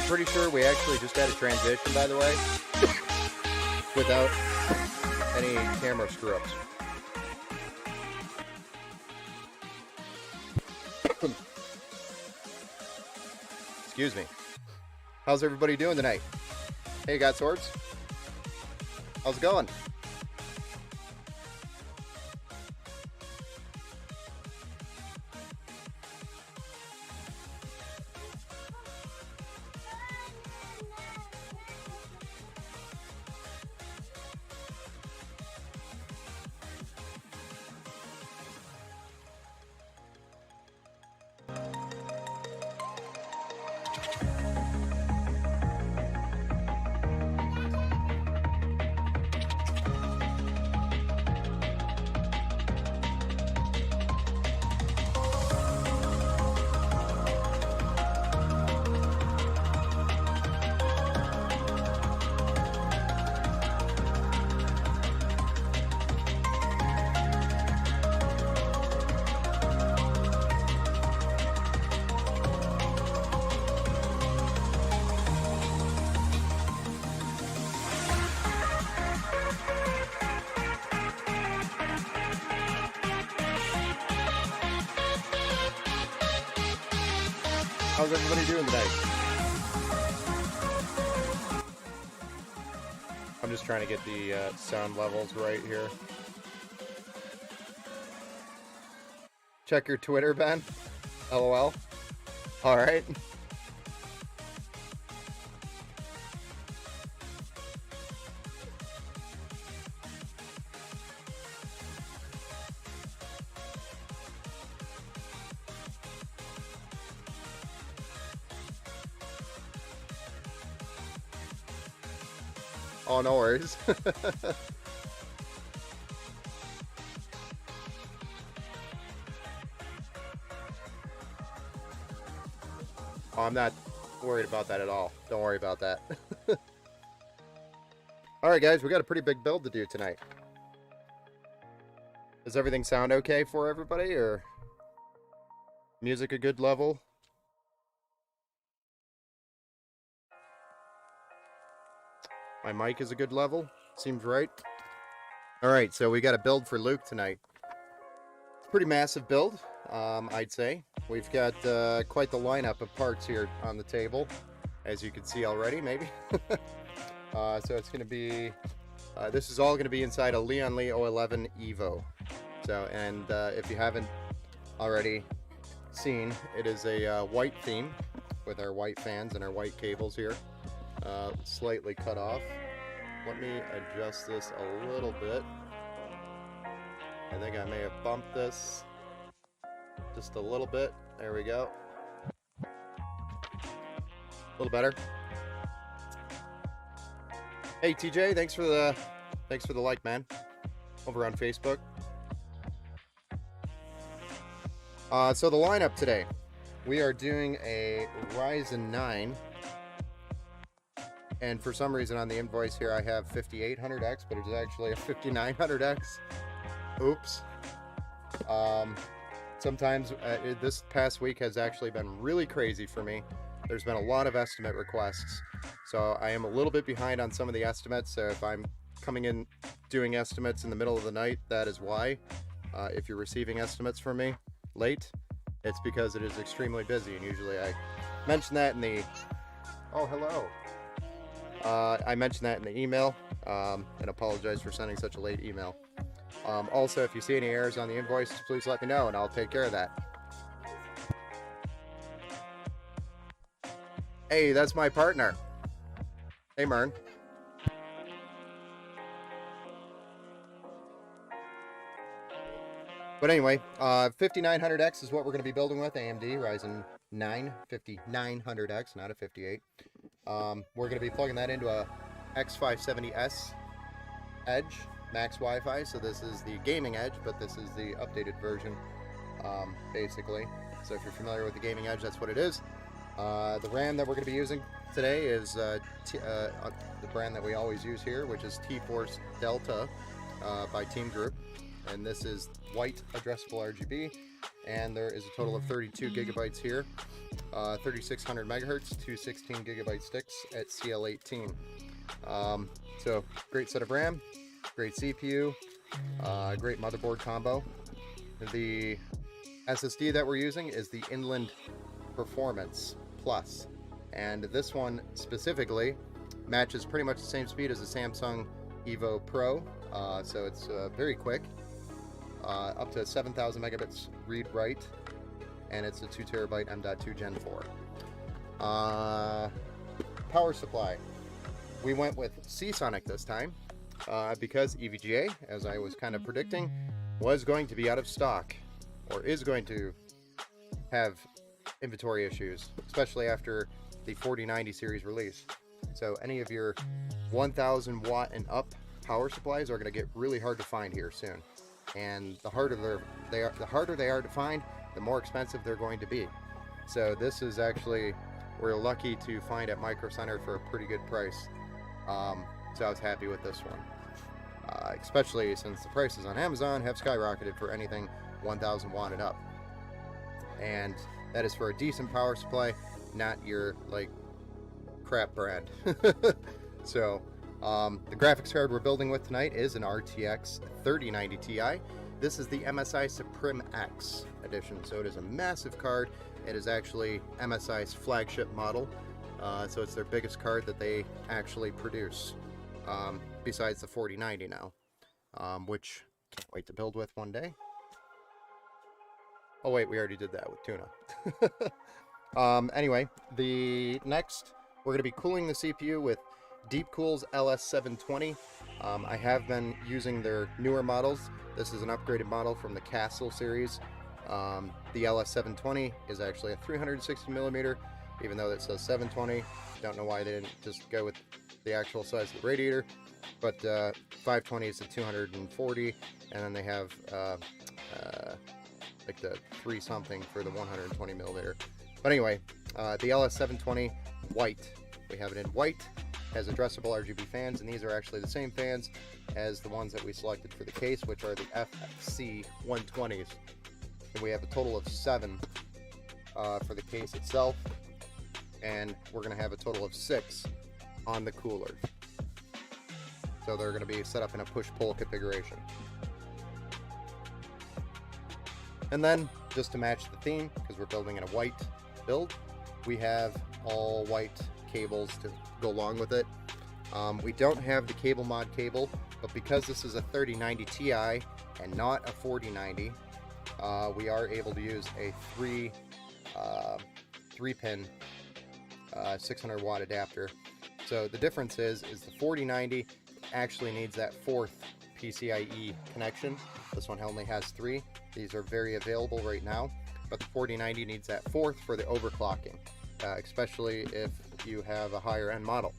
Pretty sure we actually just had a transition, by the way, without any camera screw-ups. Excuse me. How's everybody doing tonight? Hey, got swords? How's it going? How's everybody doing tonight? I'm just trying to get the sound levels right here. Check your Twitter, Ben. LOL. All right. Oh, no worries. Oh, I'm not worried about that at all. Don't worry about that. Alright guys, we got a pretty big build to do tonight. Does everything sound okay for everybody, or music a good level? My mic is a good level. Seems right. Alright, so we got a build for Luke tonight. It's a pretty massive build, I'd say. We've got quite the lineup of parts here on the table, as you can see already, maybe. So it's going to be... this is all going to be inside a Lian Li 011 Evo. So, and if you haven't already seen, it is a white theme with our white fans and our white cables here. Slightly cut off. Let me adjust this a little bit. I think I may have bumped this just a little bit. There we go. A little better. Hey TJ, thanks for the like, man. Over on Facebook. So the lineup today, we are doing a Ryzen 9. And for some reason on the invoice here I have 5800X, but it's actually a 5900X. Oops. Sometimes this past week has actually been really crazy for me. There's been a lot of estimate requests, so I am a little bit behind on some of the estimates. So if I'm coming in doing estimates in the middle of the night, that is why. If you're receiving estimates from me late, it's because it is extremely busy, and usually I mention that in the... Oh, hello. I mentioned that in the email, and apologize for sending such a late email. Also, if you see any errors on the invoices, please let me know, and I'll take care of that. Hey, that's my partner. Hey, Mern. But anyway, 5900X is what we're going to be building with. AMD Ryzen 9 5900X, not a 58. We're going to be plugging that into a X570S Edge Max Wi-Fi. So this is the gaming Edge, but this is the updated version, basically. So if you're familiar with the gaming Edge, that's what it is. The RAM that we're going to be using today is the brand that we always use here, which is T-Force Delta by Team Group. And this is white addressable RGB, and there is a total of 32 gigabytes here, 3600 megahertz, two 16 gigabyte sticks at CL18. So great set of RAM, great CPU, great motherboard combo. The SSD that we're using is the Inland Performance Plus, and this one specifically matches pretty much the same speed as the Samsung Evo Pro, so it's very quick. Up to 7,000 megabits read-write, and it's a 2 terabyte M.2 Gen 4. Power supply. We went with Seasonic this time because EVGA, as I was kind of predicting, was going to be out of stock, or is going to have inventory issues, especially after the 4090 series release. So any of your 1000 watt and up power supplies are going to get really hard to find here soon. And the harder they are to find, the more expensive they're going to be. So this is actually, we're lucky to find at Micro Center for a pretty good price. So I was happy with this one, especially since the prices on Amazon have skyrocketed for anything 1000 watt and up. And that is for a decent power supply, not your like crap brand. So the graphics card we're building with tonight is an RTX 3090 Ti. This is the MSI Supreme X edition, so it is a massive card. It is actually MSI's flagship model, so it's their biggest card that they actually produce, besides the 4090 now, which can't wait to build with one day. Oh wait, we already did that with Tuna. Anyway, the next, we're going to be cooling the CPU with Deepcool's LS720. I have been using their newer models. This is an upgraded model from the Castle series. The LS720 is actually a 360 millimeter, even though it says 720. Don't know why they didn't just go with the actual size of the radiator. But 520 is a 240, and then they have like the 3 something for the 120 millimeter. But anyway, the LS720 white. We have it in white. Has addressable RGB fans, and these are actually the same fans as the ones that we selected for the case, which are the FFC 120s. And we have a total of 7 for the case itself, and we're going to have a total of 6 on the cooler. So they're going to be set up in a push-pull configuration. And then, just to match the theme, because we're building in a white build, we have all white cables to go along with it. We don't have the cable mod cable, but because this is a 3090 Ti and not a 4090, we are able to use a 3-pin 600 watt adapter. So the difference is the 4090 actually needs that 4th PCIe connection. This one only has 3. These are very available right now, but the 4090 needs that 4th for the overclocking, especially if you have a higher end model.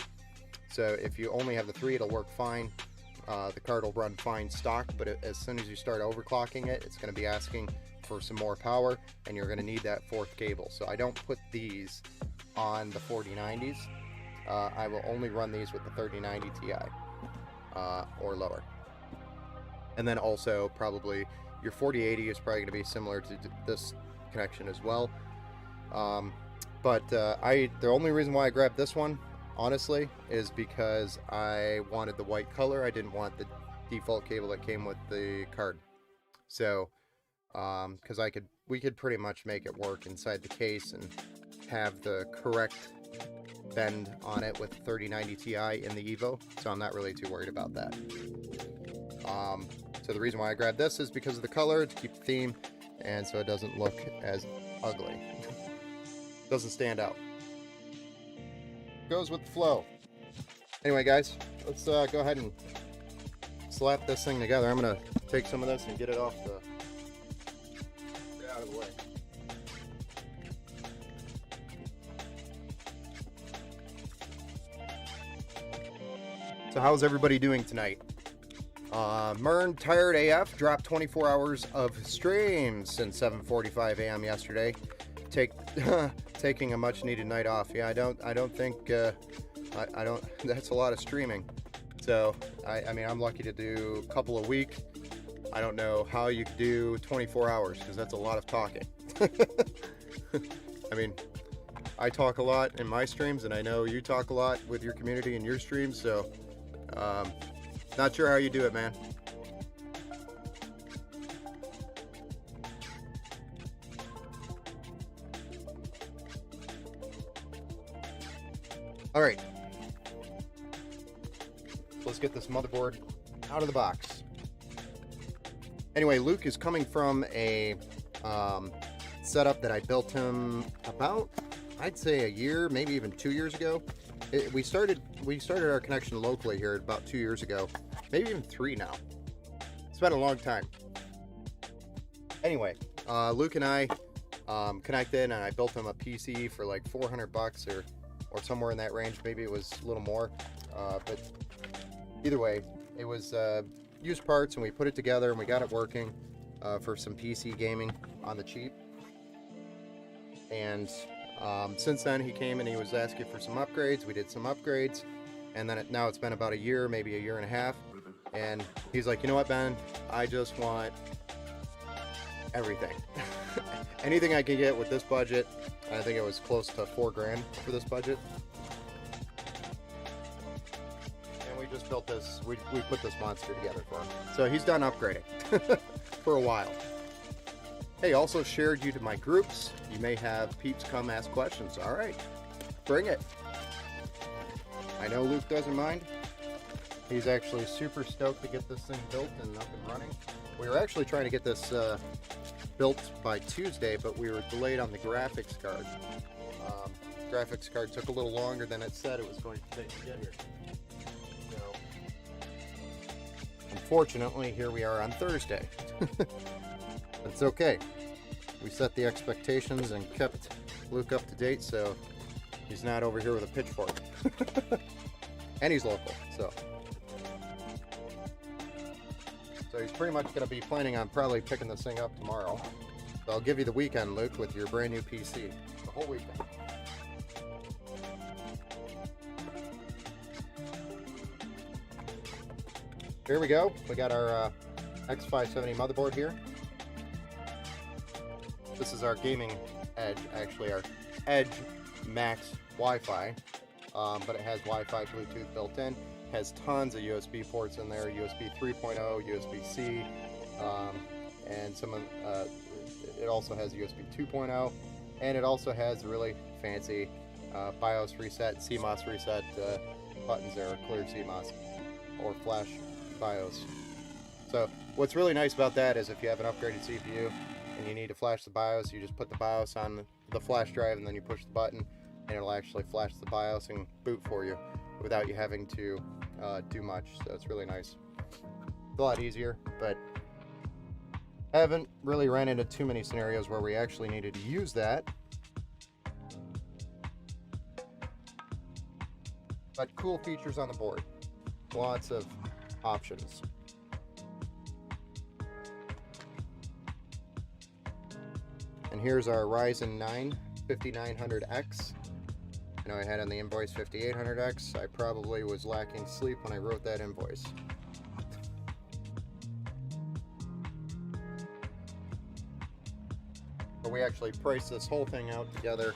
So if you only have the 3, it'll work fine. The card will run fine stock, but as soon as you start overclocking it, it's going to be asking for some more power, and you're going to need that 4th cable. So I don't put these on the 4090s. I will only run these with the 3090 Ti or lower. And then also probably your 4080 is probably going to be similar to this connection as well. But the only reason why I grabbed this one, honestly, is because I wanted the white color. I didn't want the default cable that came with the card. So, because we could pretty much make it work inside the case and have the correct bend on it with 3090 Ti in the Evo. So I'm not really too worried about that. So the reason why I grabbed this is because of the color, to keep the theme, and so it doesn't look as ugly. Doesn't stand out. Goes with the flow. Anyway, guys, let's go ahead and slap this thing together. I'm gonna take some of this and get it off the away. So how's everybody doing tonight? Mern, tired AF, dropped 24 hours of streams since 7:45 a.m. yesterday. Taking a much needed night off. Yeah, I don't think I don't. That's a lot of streaming. So I mean, I'm lucky to do a couple a week. I don't know how you could do 24 hours because that's a lot of talking. I mean, I talk a lot in my streams, and I know you talk a lot with your community in your streams. So, not sure how you do it, man. All right, let's get this motherboard out of the box. Anyway, Luke is coming from a setup that I built him about, I'd say, a year, maybe even 2 years ago. We started our connection locally here about 2 years ago, maybe even 3 now. It's been a long time. Anyway, Luke and I connected, and I built him a PC for like $400 or somewhere in that range. Maybe it was a little more, but either way, it was used parts, and we put it together and we got it working for some PC gaming on the cheap. And since then, he came and he was asking for some upgrades. We did some upgrades, and then now it's been about a year, maybe a year and a half, and he's like, you know what, Ben, I just want everything. Anything I can get with this budget. I think it was close to $4 grand for this budget. And we just built this, we put this monster together for him. So he's done upgrading for a while. Hey, also shared you to my groups. You may have peeps come ask questions. All right, bring it. I know Luke doesn't mind. He's actually super stoked to get this thing built and up and running. We were actually trying to get this built by Tuesday, but we were delayed on the graphics card. Graphics card took a little longer than it said it was going to take to get here. So, unfortunately, here we are on Thursday. It's okay. We set the expectations and kept Luke up to date, so he's not over here with a pitchfork. And he's local, so he's pretty much going to be planning on probably picking this thing up tomorrow. So I'll give you the weekend, Luke, with your brand new PC. The whole weekend. Here we go. We got our X570 motherboard here. This is our gaming Edge, actually our Edge Max Wi-Fi, but it has Wi-Fi, Bluetooth built in. Has tons of USB ports in there, USB 3.0, USB-C, and some of it also has USB 2.0, and it also has really fancy BIOS reset, CMOS reset buttons there, clear CMOS or flash BIOS. So what's really nice about that is if you have an upgraded CPU and you need to flash the BIOS, you just put the BIOS on the flash drive and then you push the button and it'll actually flash the BIOS and boot for you without you having to do much. So it's really nice. It's a lot easier, but I haven't really ran into too many scenarios where we actually needed to use that. But cool features on the board. Lots of options. And here's our Ryzen 9 5900X. I know I had on the invoice 5800X. I probably was lacking sleep when I wrote that invoice. But we actually priced this whole thing out together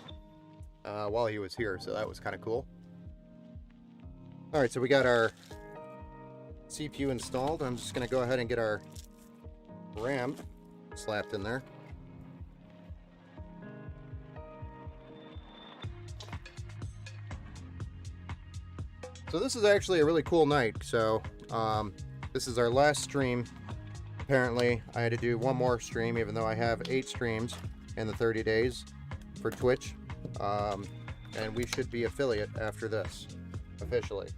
while he was here, so that was kind of cool. Alright, so we got our CPU installed. I'm just going to go ahead and get our RAM slapped in there. So this is actually a really cool night. So this is our last stream. Apparently I had to do one more stream, even though I have 8 streams in the 30 days for Twitch, and we should be affiliate after this officially,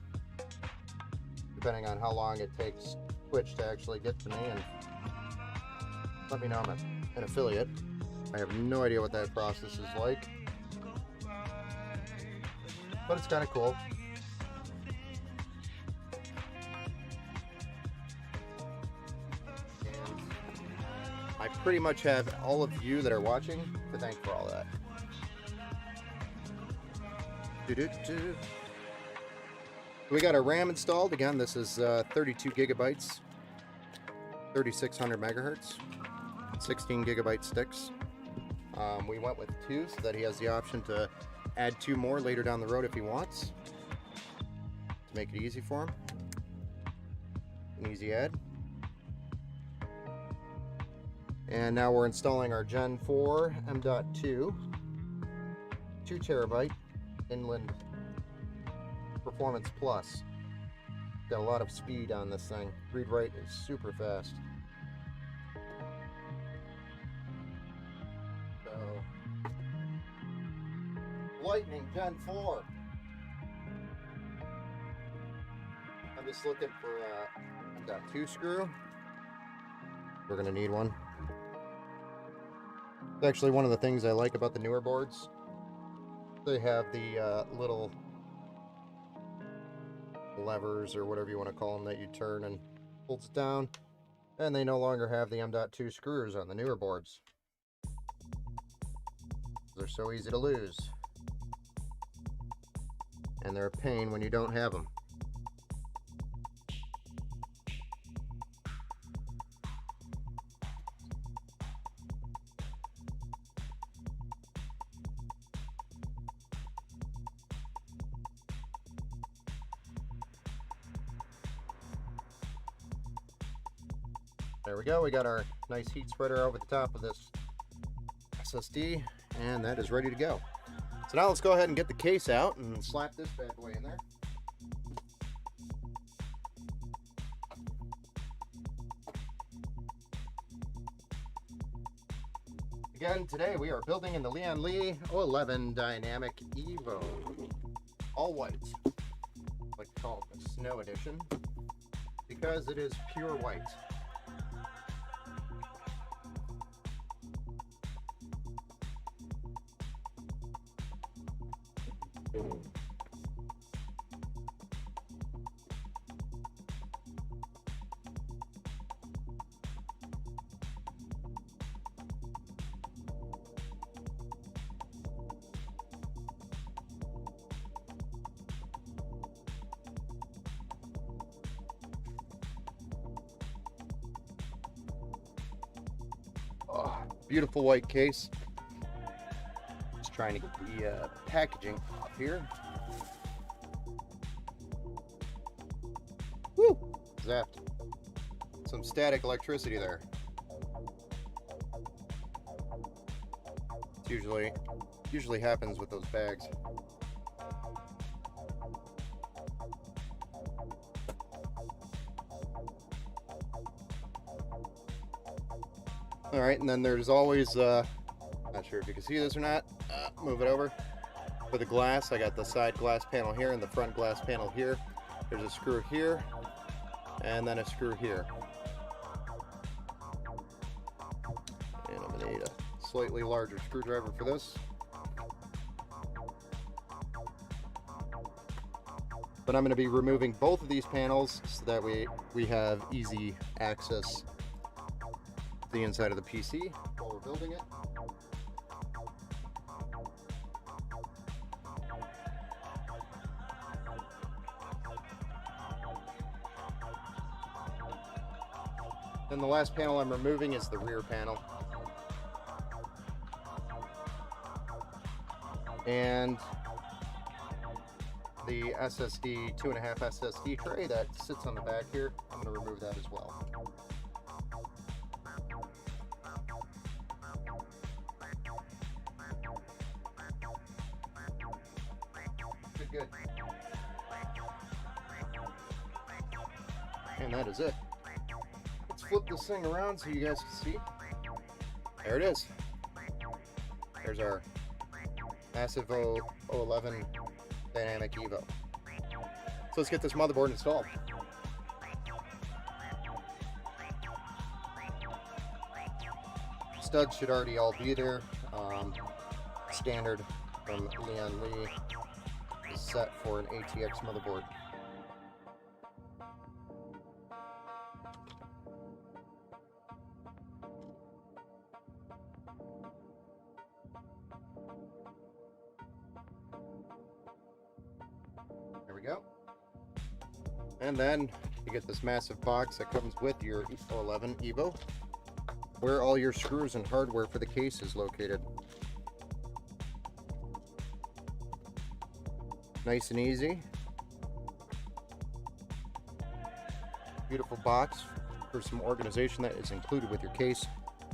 depending on how long it takes Twitch to actually get to me and let me know I'm an affiliate. I have no idea what that process is like, but it's kind of cool. And I pretty much have all of you that are watching to thank for all that. We got our RAM installed. Again, this is 32 gigabytes, 3600 megahertz, 16 gigabyte sticks. We went with 2 so that he has the option to add 2 more later down the road if he wants, to make it easy for him. An easy add. And now we're installing our Gen 4 M.2 2 terabyte Inland Performance Plus. Got a lot of speed on this thing. Read write is super fast. So, Lightning Gen 4. I'm just looking for a M.2 screw. We're gonna need one. It's actually one of the things I like about the newer boards. They have the little levers or whatever you want to call them that you turn and holds it down, and they no longer have the M.2 screws on the newer boards. They're so easy to lose, and they're a pain when you don't have them. There we go, we got our nice heat spreader over the top of this SSD, and that is ready to go. So now let's go ahead and get the case out and slap this bad boy in there. Again, today we are building in the Lian Li 011 Dynamic Evo. All white. I like to call it the Snow Edition, because it is pure white. Oh, beautiful white case. Just trying to get the packaging off here. Woo! Zapped. Some static electricity there. It's usually happens with those bags. All right, and then there's always, not sure if you can see this or not, move it over. For the glass, I got the side glass panel here and the front glass panel here. There's a screw here, and then a screw here. And I'm gonna need a slightly larger screwdriver for this. But I'm gonna be removing both of these panels so that we have easy access the inside of the PC while we're building it. Then the last panel I'm removing is the rear panel. And the SSD, 2.5 SSD tray that sits on the back here, I'm going to remove that as well. Good. And that is it. Let's flip this thing around so you guys can see. There it is. There's our massive 011 Dynamic Evo. So let's get this motherboard installed. studs should already all be there. Standard from Lian Li is set for an ATX motherboard. There we go. And then you get this massive box that comes with your 11 Evo, where all your screws and hardware for the case is located. Nice and easy. Beautiful box for some organization that is included with your case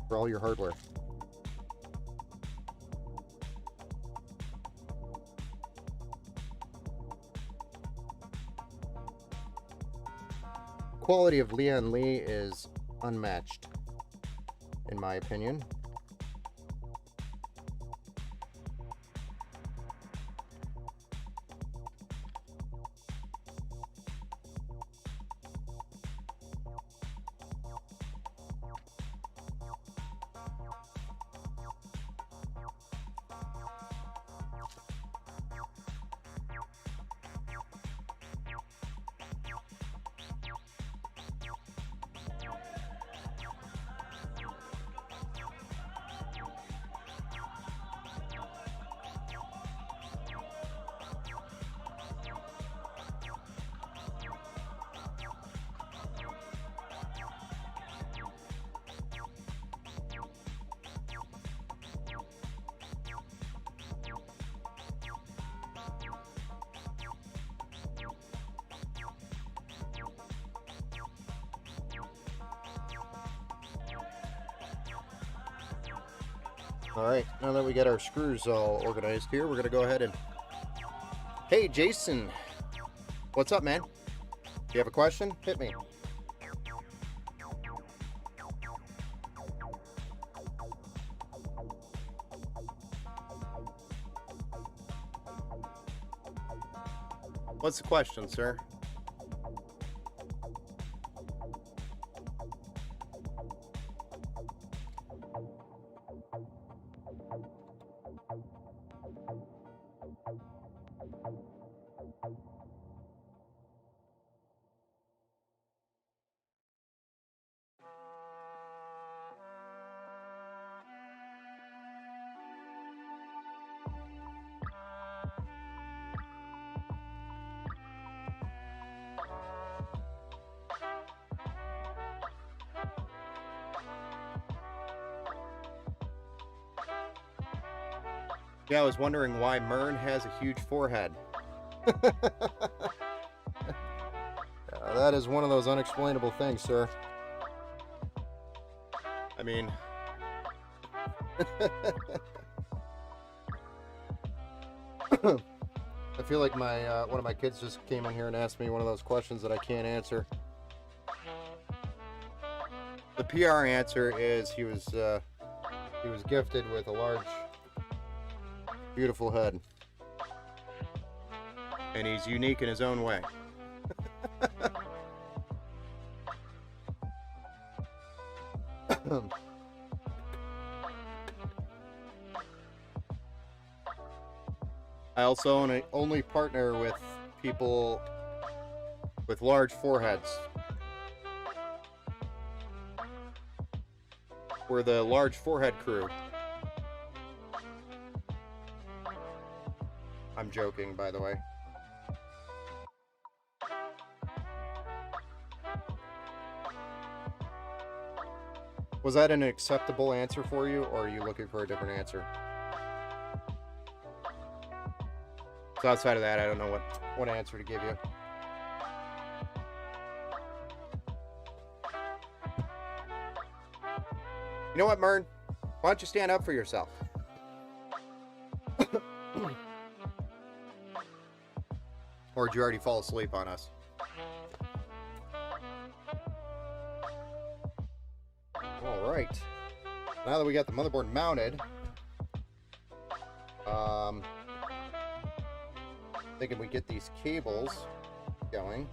for all your hardware. Quality of Lian Li is unmatched, in my opinion. All right, now that we got our screws all organized here, we're gonna go ahead and... Hey, Jason, what's up, man? Do you have a question? Hit me. What's the question, sir? Yeah, I was wondering why Mern has a huge forehead. That is one of those unexplainable things, sir. I mean... I feel like my one of my kids just came in here and asked me one of those questions that I can't answer. The PR answer is he was gifted with a large, beautiful head, and he's unique in his own way. I also only partner with people with large foreheads. We're the large forehead crew. I'm joking, by the way. Was that an acceptable answer for you, or are you looking for a different answer? So outside of that, I don't know what answer to give you. You know what, Mern? Why don't you stand up for yourself? Or did you already fall asleep on us? All right. Now that we got the motherboard mounted, thinking we get these cables going.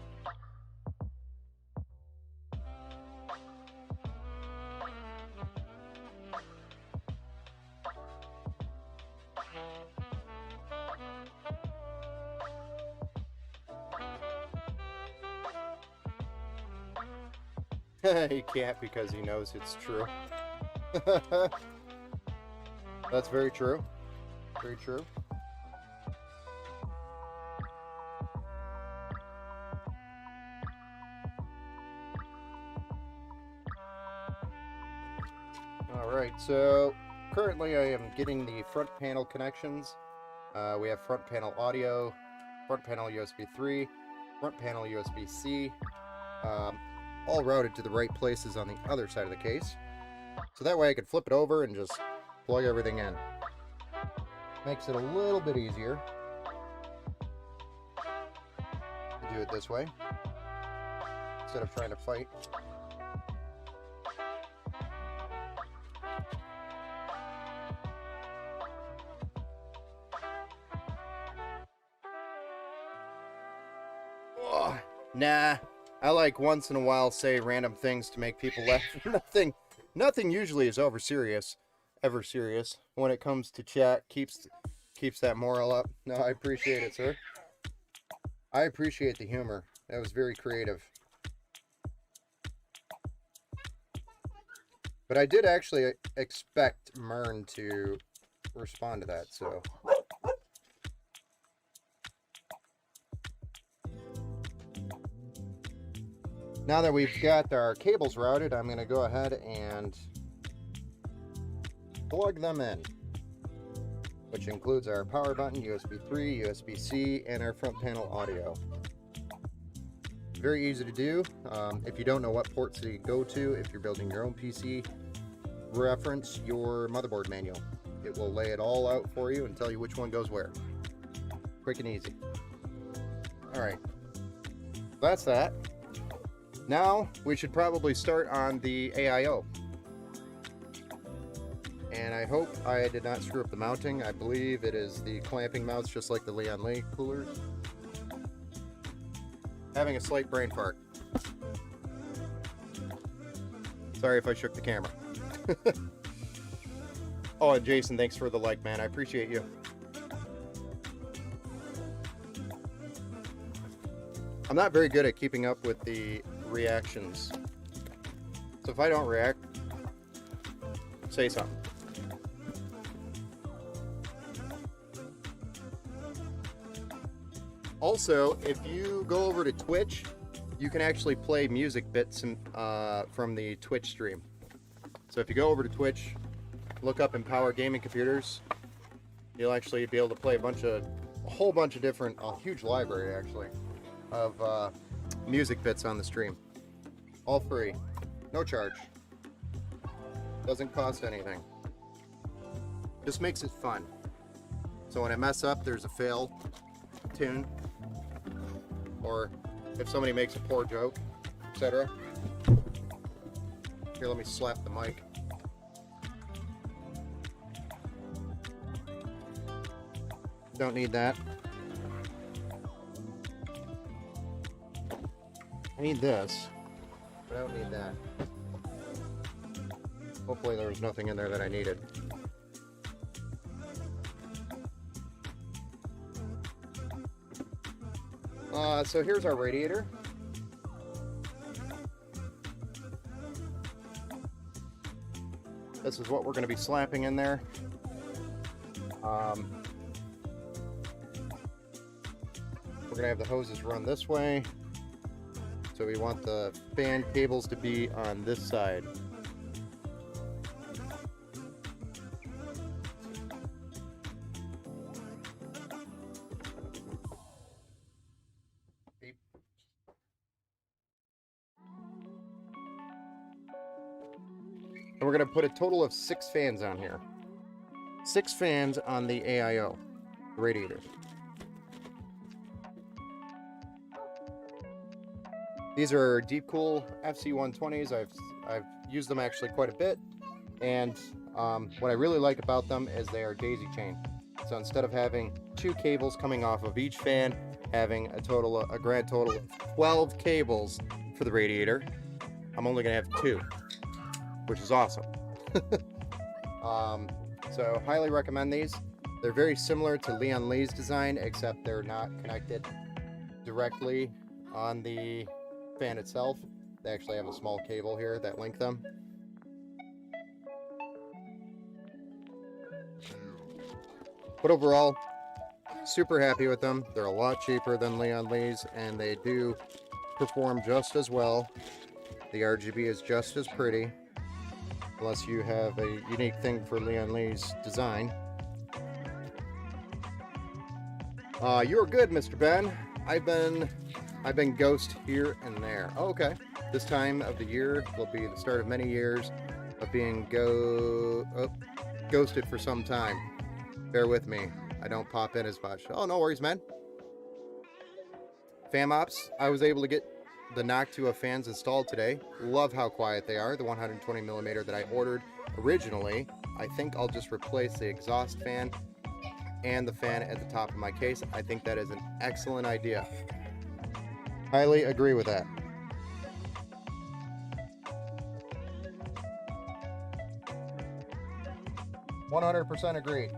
He can't because he knows it's true. That's very true. Very true. Alright, so currently I am getting the front panel connections. We have front panel audio, front panel USB 3, front panel USB-C, all routed to the right places on the other side of the case. So that way I can flip it over and just plug everything in. Makes it a little bit easier to do it this way, instead of trying to fight. Oh, nah, I like once in a while say random things to make people laugh. Nothing usually is ever serious when it comes to chat. Keeps that morale up. No, I appreciate it, sir. I appreciate the humor. That was very creative. But I did actually expect Mern to respond to that, so. Now that we've got our cables routed, I'm going to go ahead and plug them in, which includes our power button, USB 3, USB-C, and our front panel audio. Very easy to do. If you don't know what ports to go to, if you're building your own PC, reference your motherboard manual. It will lay it all out for you and tell you which one goes where. Quick and easy. Alright, that's that. Now we should probably start on the AIO. And I hope I did not screw up the mounting. I believe it is the clamping mounts, just like the Lian Li coolers. Having a slight brain fart. Sorry if I shook the camera. Oh, and Jason, thanks for the like, man. I appreciate you. I'm not very good at keeping up with the reactions. So if I don't react, say something. Also, if you go over to Twitch, you can actually play music bits from the Twitch stream. So if you go over to Twitch, look up Empower Gaming Computers, you'll actually be able to play a whole bunch of different, a huge library actually, of music bits on the stream. All free. No charge. Doesn't cost anything. Just makes it fun. So when I mess up, there's a fail tune. Or if somebody makes a poor joke, etc. Here, let me slap the mic. Don't need that. I need this, but I don't need that. Hopefully there was nothing in there that I needed. So here's our radiator. This is what we're going to be slapping in there. We're going to have the hoses run this way. So we want the fan cables to be on this side. And we're going to put a total of 6 fans on here. 6 fans on the AIO radiator. These are Deepcool FC120s. I've used them actually quite a bit, and what I really like about them is they are daisy chained. So instead of having 2 cables coming off of each fan, having a grand total of 12 cables for the radiator, I'm only going to have 2, which is awesome. So highly recommend these. They're very similar to Lian Li's design, except they're not connected directly on the fan itself. They actually have a small cable here that link them. But overall, super happy with them. They're a lot cheaper than Leon Lee's, and they do perform just as well. The RGB is just as pretty, unless you have a unique thing for Leon Lee's design. You're good, Mr. Ben. I've been ghost here and there. Oh, okay. This time of the year will be the start of many years of being ghosted for some time. Bear with me. I don't pop in as much. Oh, no worries, man. FamOps, I was able to get the Noctua fans installed today. Love how quiet they are. The 120mm that I ordered originally. I think I'll just replace the exhaust fan and the fan at the top of my case. I think that is an excellent idea. Highly agree with that. "100% agreed.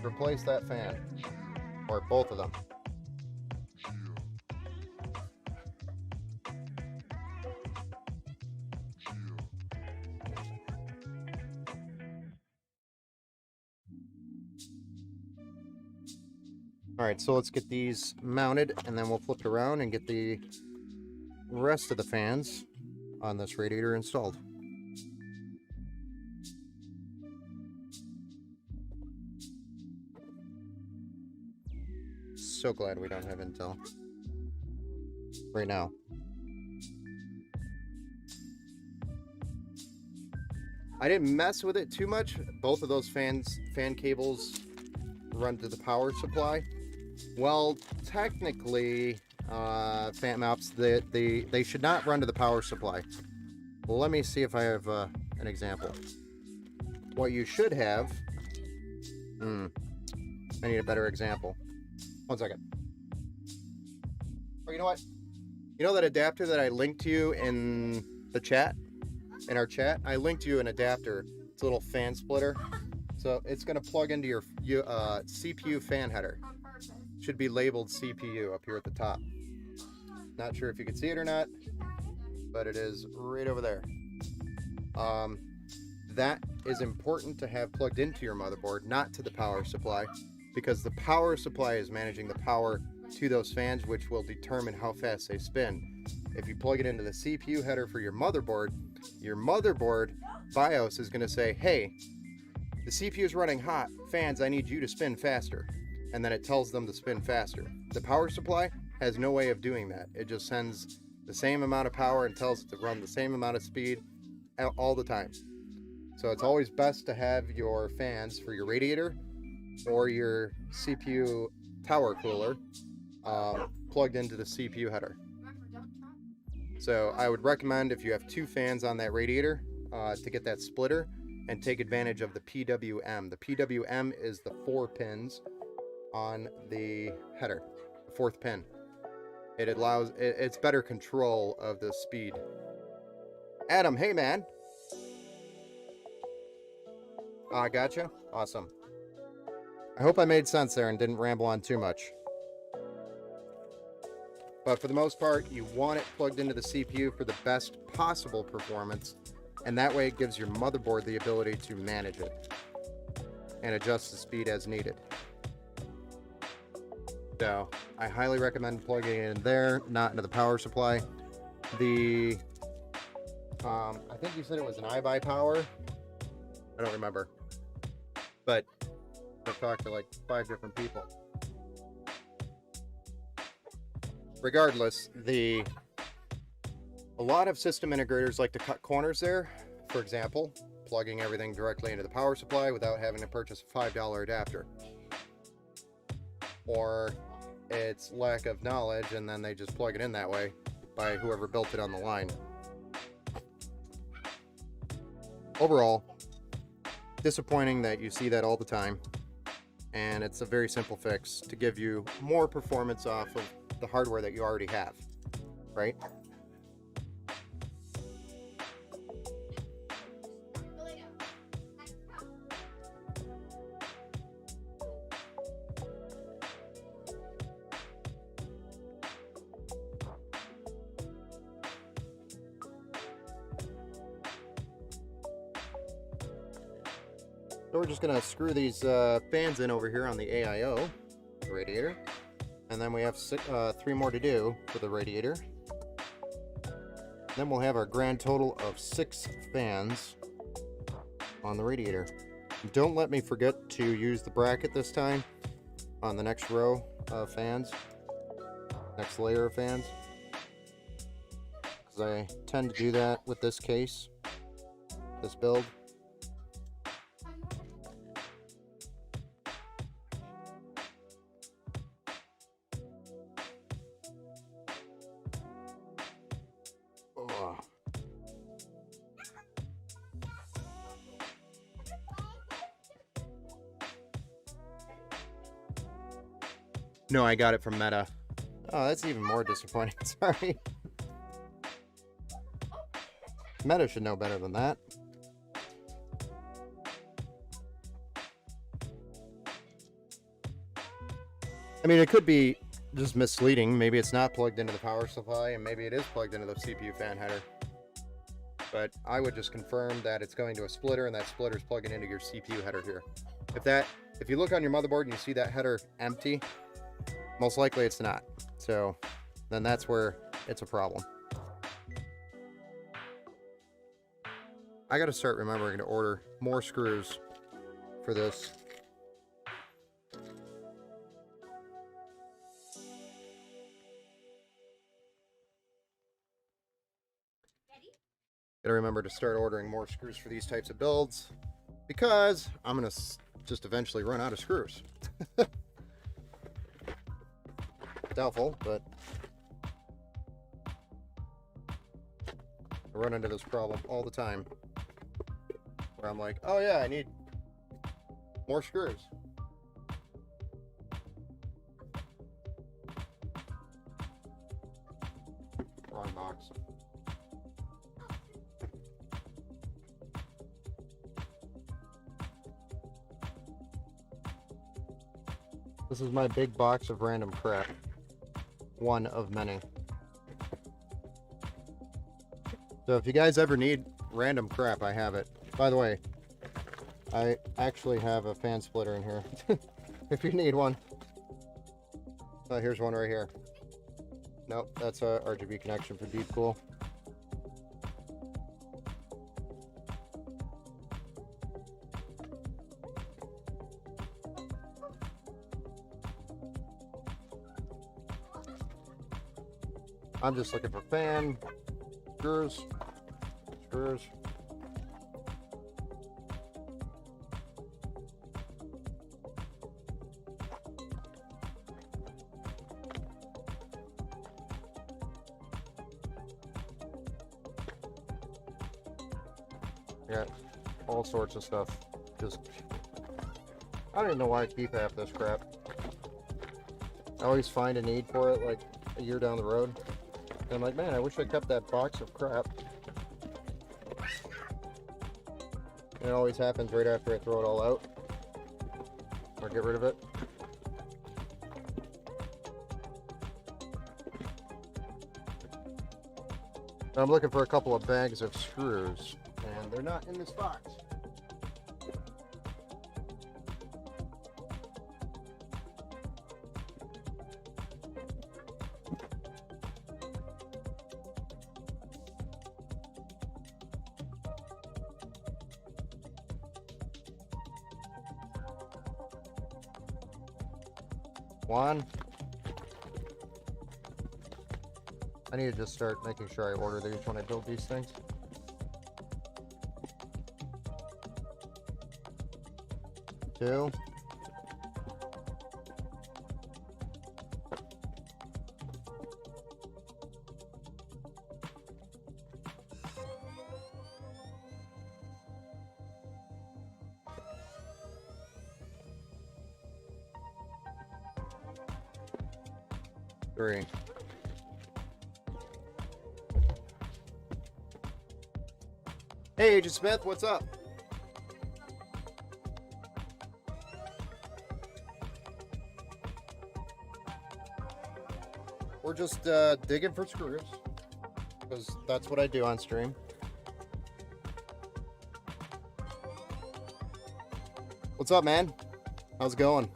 Replace that fan. Or both of them." Alright, so let's get these mounted, and then we'll flip it around and get the rest of the fans on this radiator installed. So glad we don't have Intel right now. I didn't mess with it too much. Both of those fan cables run to the power supply. Well, technically, FamOps, they should not run to the power supply. Well, let me see if I have an example. What you should have... I need a better example. 1 second. Or you know what? You know that adapter that I linked to you in the chat? In our chat? I linked you an adapter. It's a little fan splitter. So it's going to plug into your CPU fan header. Should be labeled CPU up here at the top. Not sure if you can see it or not, but it is right over there. That is important to have plugged into your motherboard, not to the power supply, because the power supply is managing the power to those fans, which will determine how fast they spin. If you plug it into the CPU header for your motherboard BIOS is going to say, hey, the CPU is running hot, fans, I need you to spin faster. And then it tells them to spin faster. The power supply has no way of doing that. It just sends the same amount of power and tells it to run the same amount of speed all the time. So it's always best to have your fans for your radiator or your CPU tower cooler plugged into the CPU header. So I would recommend, if you have 2 fans on that radiator, to get that splitter and take advantage of the PWM. The PWM is the 4 pins on the header, the 4th pin. It allows, it's better control of the speed. Adam, hey man. Gotcha. Awesome. I hope I made sense there and didn't ramble on too much. But for the most part, you want it plugged into the CPU for the best possible performance, and that way it gives your motherboard the ability to manage it and adjust the speed as needed. So I highly recommend plugging it in there, not into the power supply. The I think you said it was an iBuyPower. I don't remember, but I've talked to like 5 different people. Regardless, a lot of system integrators like to cut corners there. For example, plugging everything directly into the power supply without having to purchase a $5 adapter. Or it's lack of knowledge and then they just plug it in that way by whoever built it on the line. Overall, disappointing that you see that all the time, and it's a very simple fix to give you more performance off of the hardware that you already have, right? So we're just going to screw these fans in over here on the AIO, the radiator. And then we have 3 more to do for the radiator. Then we'll have our grand total of 6 fans on the radiator. Don't let me forget to use the bracket this time on the next row of fans, next layer of fans, because I tend to do that with this case, this build. Oh. No, I got it from Meta. Oh, that's even more disappointing. Sorry. Meta should know better than that. I mean, it could be just misleading. Maybe it's not plugged into the power supply, and maybe it is plugged into the CPU fan header. But I would just confirm that it's going to a splitter, and that splitter is plugging into your CPU header here. If you look on your motherboard and you see that header empty, most likely it's not. So then that's where it's a problem. I got to start remembering to order more screws for this. Got to remember to start ordering more screws for these types of builds, because I'm going to just eventually run out of screws. Doubtful, but I run into this problem all the time where I'm like, oh yeah, I need more screws. Wrong box. This is my big box of random crap. One of many. So if you guys ever need random crap, I have it. By the way, I actually have a fan splitter in here. If you need one. Oh, here's one right here. Nope, that's a RGB connection for Deepcool. I'm just looking for fan, screws. Got all sorts of stuff. Just, I don't even know why I keep half this crap. I always find a need for it like a year down the road. And I'm like, man, I wish I kept that box of crap. And it always happens right after I throw it all out. Or get rid of it. I'm looking for a couple of bags of screws. And they're not in this box. One. I need to just start making sure I order these when I build these things. Two. Three. Hey, Agent Smith, what's up? We're just digging for screws, because that's what I do on stream. What's up, man? How's it going?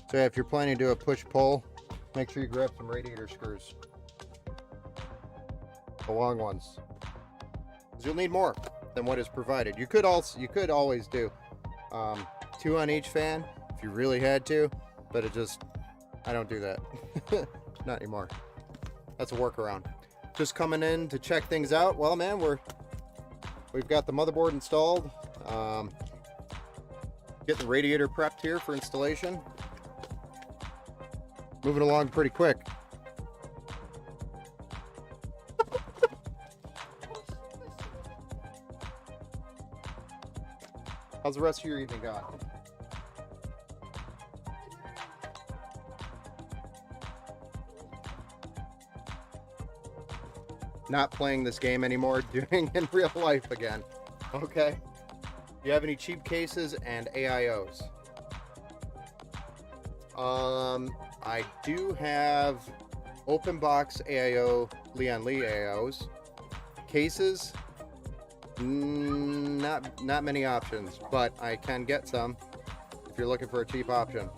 So if you're planning to do a push-pull, make sure you grab some radiator screws. The long ones. Because you'll need more than what is provided. You could always do 2 on each fan if you really had to, but I don't do that. Not anymore. That's a workaround. Just coming in to check things out. Well, man, we've got the motherboard installed. Getting the radiator prepped here for installation. Moving along pretty quick. How's the rest of your evening going? Not playing this game anymore, doing in real life again. Okay. Do you have any cheap cases and AIOs? I do have open box AIO, Leon Lee AIOs. Cases, not many options, but I can get some if you're looking for a cheap option.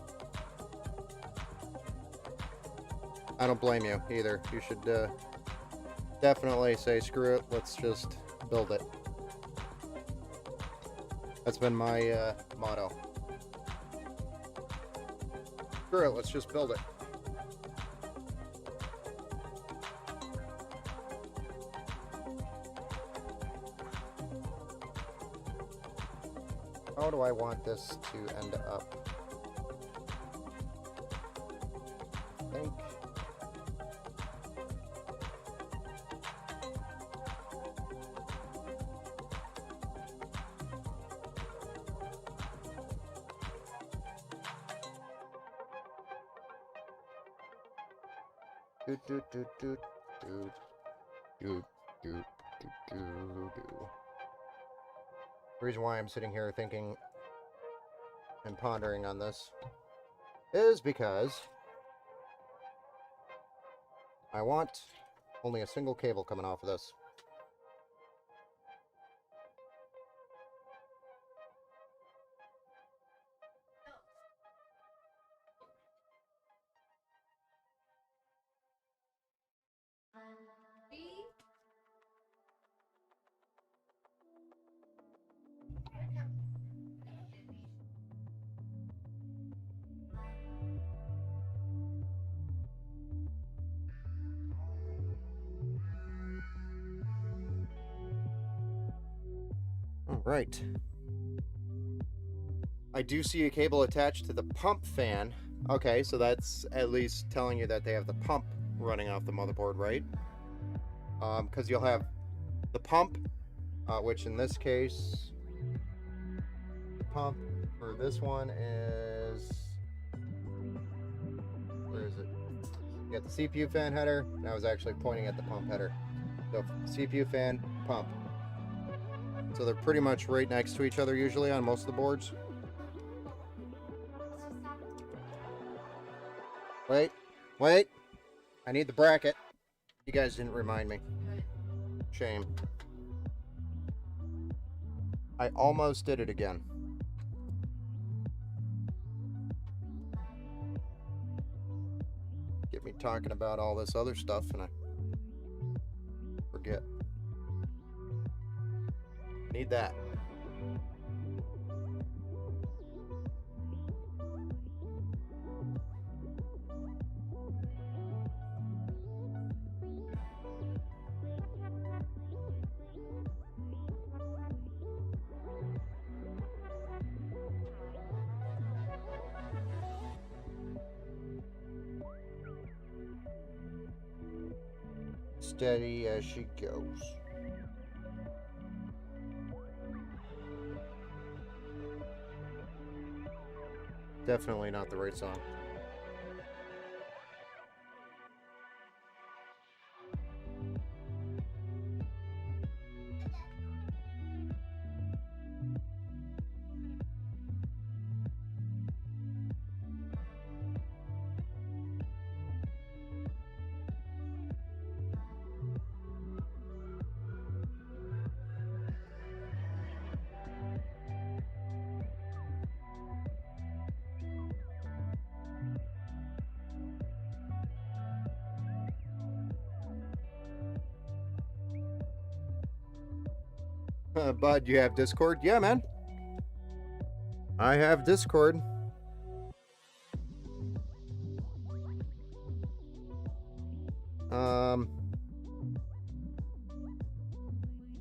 I don't blame you either. You should definitely say screw it, let's just build it. That's been my motto. Screw it, let's just build it. How do I want this to end up? I think. The reason why I'm sitting here thinking and pondering on this is because I want only a single cable coming off of this. Right. I do see a cable attached to the pump fan. Okay, so that's at least telling you that they have the pump running off the motherboard, right? Because you'll have the pump, which in this case, the pump for this one is, where is it? You got the CPU fan header, and I was actually pointing at the pump header. So CPU fan, pump. So they're pretty much right next to each other usually on most of the boards. Wait. I need the bracket. You guys didn't remind me. Shame. I almost did it again. Get me talking about all this other stuff and I forget. Need that. Steady as she goes. Definitely not the right song. Bud, you have Discord? Yeah, man. I have Discord.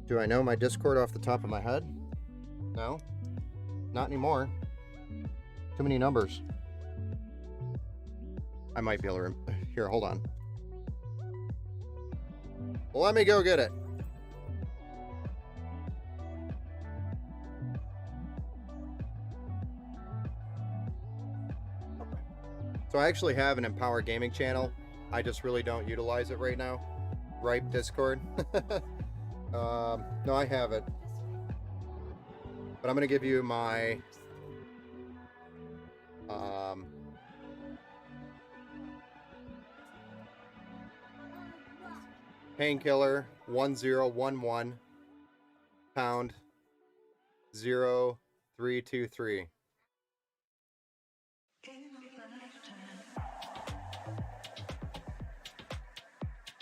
Do I know my Discord off the top of my head? No, not anymore. Too many numbers. I might be able to... Here, hold on. Let me go get it. So I actually have an Empower Gaming channel. I just really don't utilize it right now. Ripe Discord. No, I have it. But I'm going to give you my... Painkiller 1011 pound 0323.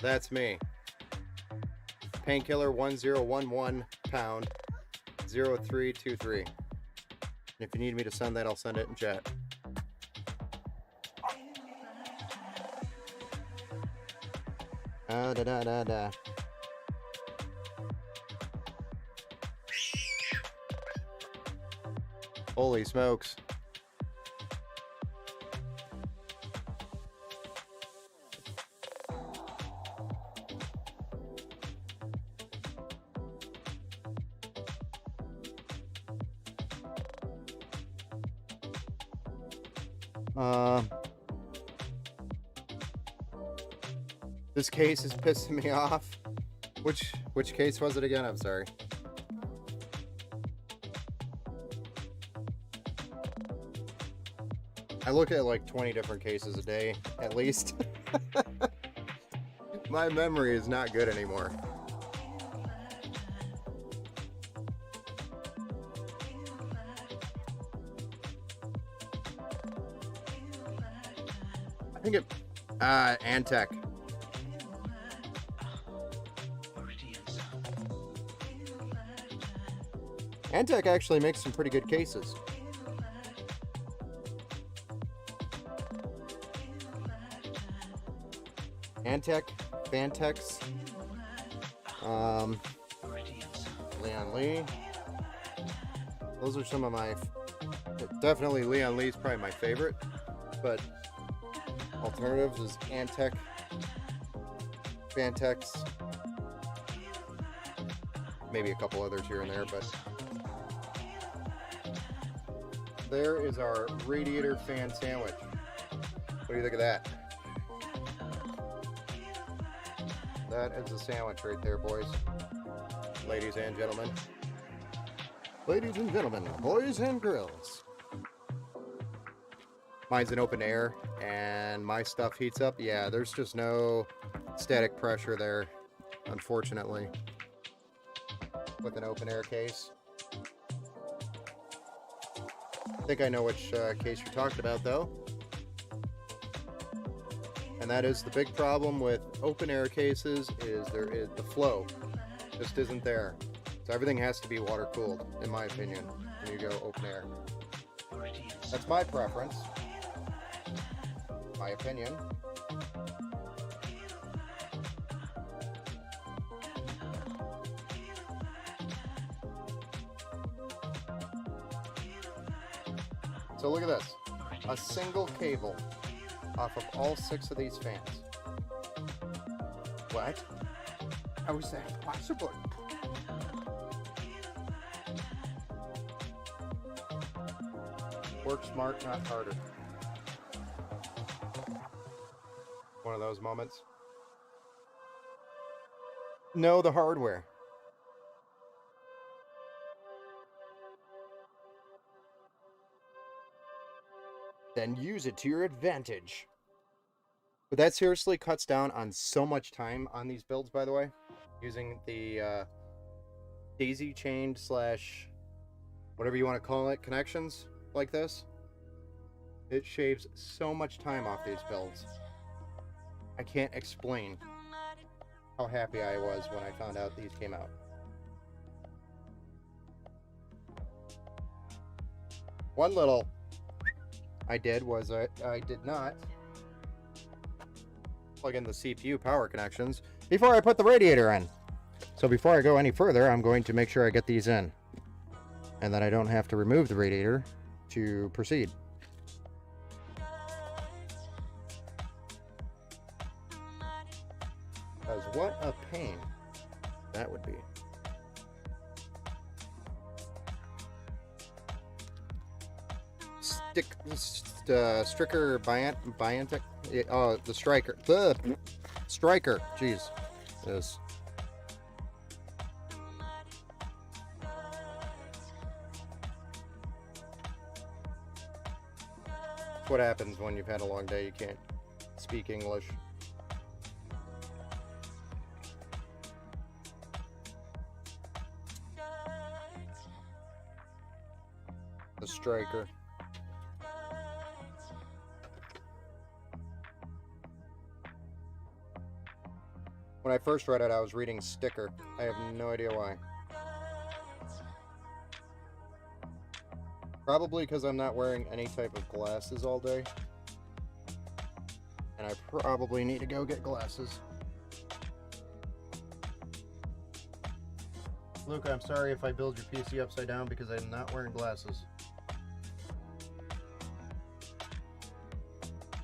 That's me. Painkiller 1011 pound 0323. If you need me to send that, I'll send it in chat. Da da da da. Holy smokes. This case is pissing me off. Which case was it again? I'm sorry. I look at like 20 different cases a day, at least. My memory is not good anymore. I think it... Antec. Antec actually makes some pretty good cases. Antec, Vantex, Leon Lee. Those are some of my... Definitely Leon Lee's probably my favorite, but alternatives is Antec, Vantex, maybe a couple others here and there, but there is our radiator fan sandwich. What do you think of that? That is a sandwich right there, boys. Ladies and gentlemen. Ladies and gentlemen, boys and girls. Mine's in open air, and my stuff heats up. Yeah, there's just no static pressure there, unfortunately, with an open air case. I think I know which case you're talking about, though. And that is the big problem with open air cases, is the flow just isn't there. So everything has to be water cooled, in my opinion, when you go open air. That's my preference. My opinion. So look at this. A single cable off of all 6 of these fans. What? How is that possible? Work smart, not harder. One of those moments. Know the hardware. Then use it to your advantage. But that seriously cuts down on so much time on these builds, by the way. Using the daisy chained / whatever you want to call it, connections like this. It shaves so much time off these builds. I can't explain how happy I was when I found out these came out. One little I did was I did not plug in the CPU power connections before I put the radiator in. So before I go any further, I'm going to make sure I get these in, and then I don't have to remove the radiator to proceed. Because what a pain that would be. Striker Biontech. Oh, the Striker. The Striker. Jeez. This. What happens when you've had a long day? You can't speak English. The Striker. When I first read it, I was reading sticker. I have no idea why. Probably because I'm not wearing any type of glasses all day. And I probably need to go get glasses. Luca, I'm sorry if I build your PC upside down because I'm not wearing glasses.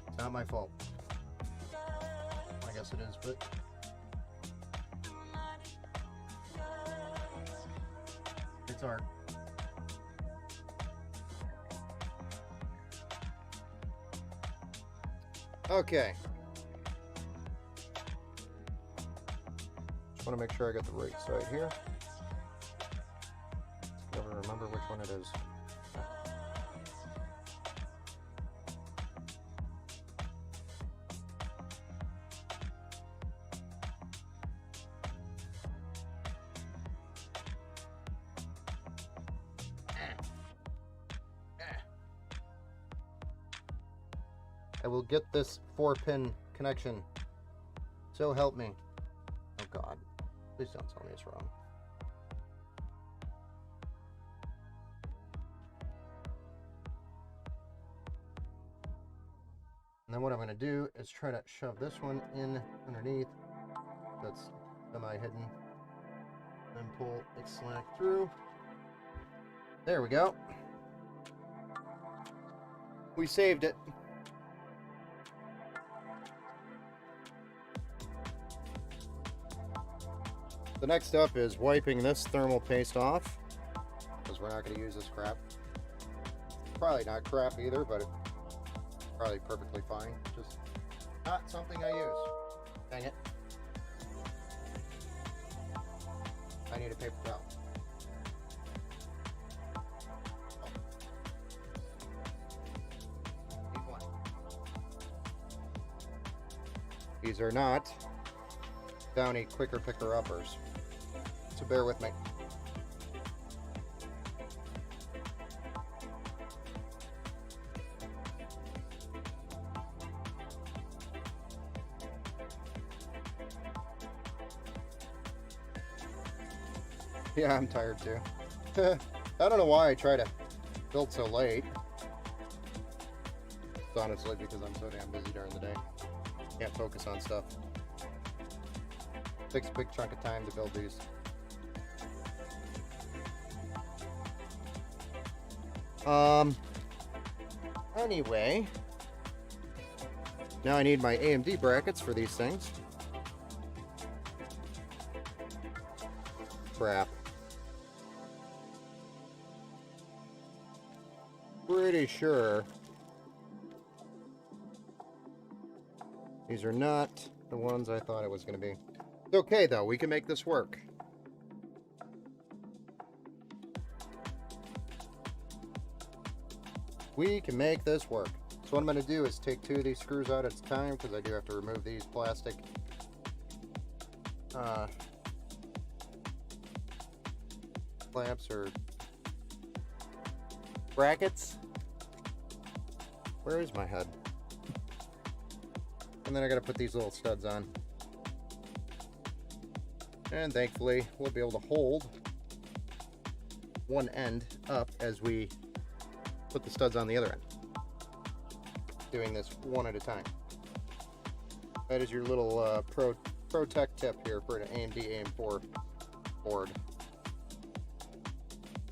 It's not my fault. I guess it is, but... it's art. Okay. Just want to make sure I got the right side here. Never remember which one it is. I will get this 4-pin connection. So help me. Oh God. Please don't tell me it's wrong. And then what I'm going to do is try to shove this one in underneath. That's semi-hidden. Then pull it slack through. There we go. We saved it. The next step is wiping this thermal paste off, because we're not going to use this crap. Probably not crap either, but it's probably perfectly fine. Just not something I use. Dang it. I need a paper towel. Oh. Need one. These are not Downy quicker picker uppers, so bear with me. Yeah, I'm tired too. I don't know why I try to build so late. It's honestly because I'm so damn busy during the day. Can't focus on stuff. Takes a big chunk of time to build these. Anyway, now I need my AMD brackets for these things. Crap. Pretty sure these are not the ones I thought it was going to be. It's okay though, we can make this work. We can make this work. So what I'm going to do is take 2 of these screws out at a time, because I do have to remove these plastic clamps or brackets. Where is my head? And then I got to put these little studs on. And thankfully, we'll be able to hold one end up as we put the studs on the other end. Doing this one at a time. That is your little pro tech tip here for an AMD AM4 board.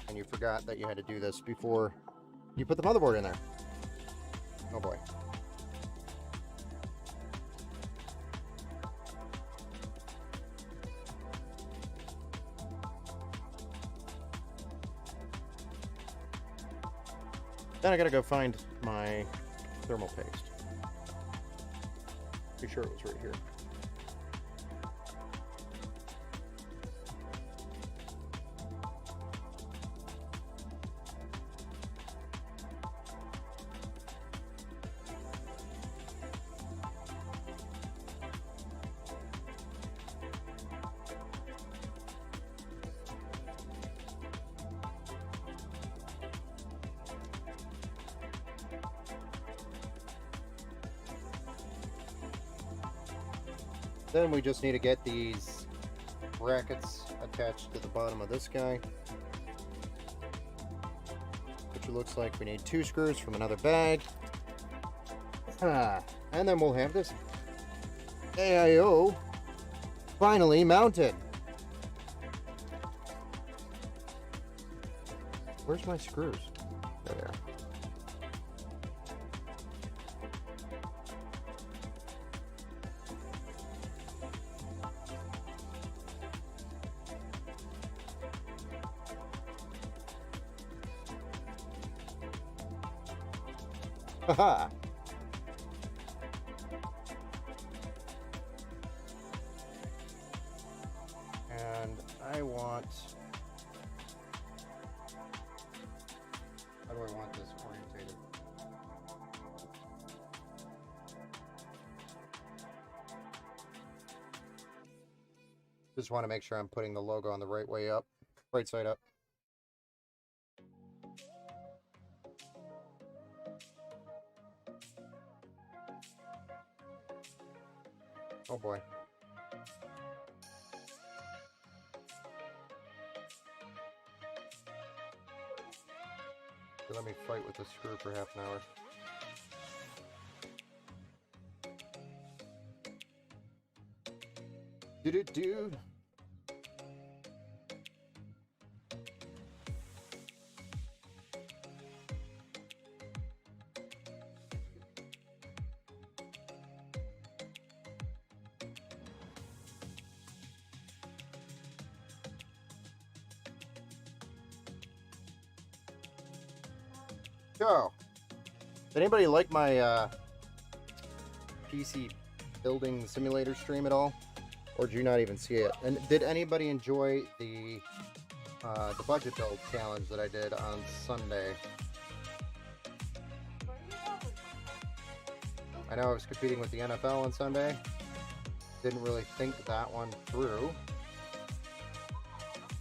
And you forgot that you had to do this before you put the motherboard in there. Oh boy. Then I gotta go find my thermal paste. Pretty sure it was right here. Then we just need to get these brackets attached to the bottom of this guy, which looks like we need 2 screws from another bag. And then we'll have this AIO finally mounted. Where's my screws? There they are. Haha. And I want... How do I want this orientated? Just want to make sure I'm putting the logo on the right way up, right side up. Oh boy. So let me fight with the screw for half an hour. Do-do-do. So, did anybody like my PC building simulator stream at all? Or did you not even see it? And did anybody enjoy the budget build challenge that I did on Sunday? I know I was competing with the NFL on Sunday. Didn't really think that one through.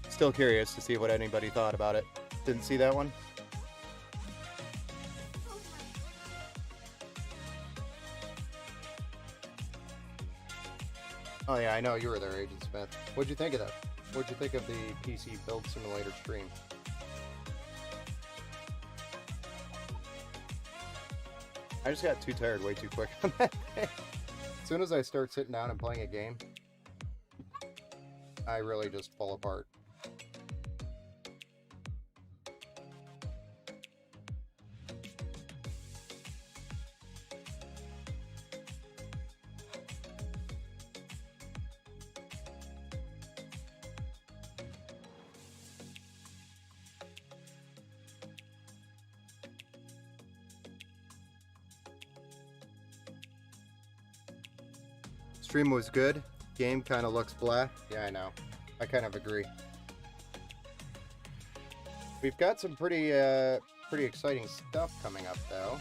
Still curious to see what anybody thought about it. Didn't see that one? Oh yeah, I know you were there, Agent Smith. What'd you think of that? What'd you think of the PC build simulator stream? I just got too tired way too quick on that day. As soon as I start sitting down and playing a game, I really just fall apart. Stream was good. Game kind of looks blah. Yeah, I know. I kind of agree. We've got some pretty exciting stuff coming up though.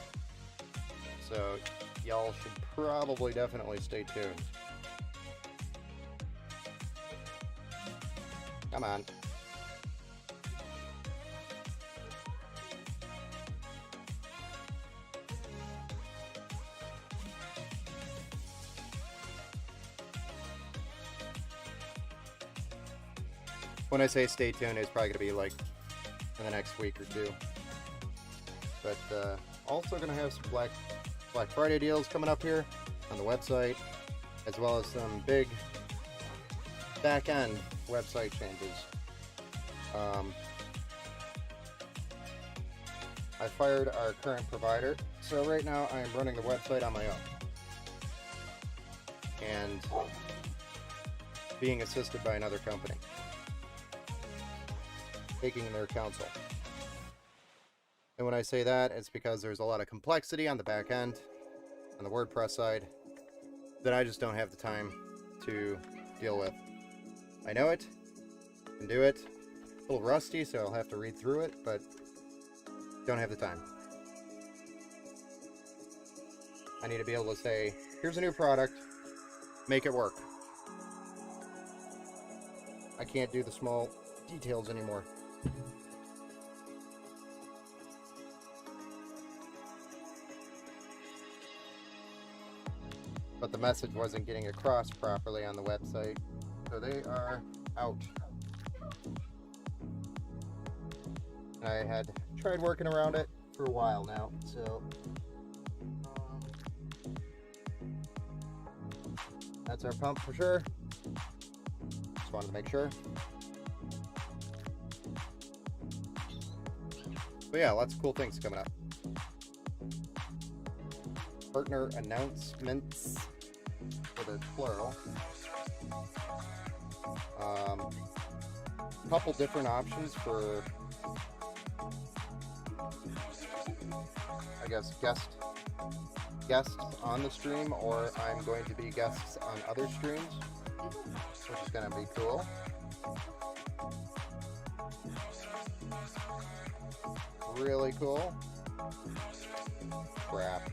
So y'all should probably definitely stay tuned. Come on. When I say stay tuned, it's probably going to be like in the next week or two. But also going to have some Black Friday deals coming up here on the website, as well as some big back-end website changes. I fired our current provider, so right now I am running the website on my own and being assisted by another company, taking their counsel. And when I say that, it's because there's a lot of complexity on the back end, on the WordPress side, that I just don't have the time to deal with. I know it, can do it, a little rusty, so I'll have to read through it, but don't have the time. I need to be able to say, here's a new product, make it work. I can't do the small details anymore. But the message wasn't getting across properly on the website, so they are out. I had tried working around it for a while now, so that's our pump for sure. Just wanted to make sure. But yeah, lots of cool things coming up. Partner announcements for the plural. A couple different options for, I guess, guests on the stream, or I'm going to be guests on other streams, which is going to be cool. Really cool. Crap.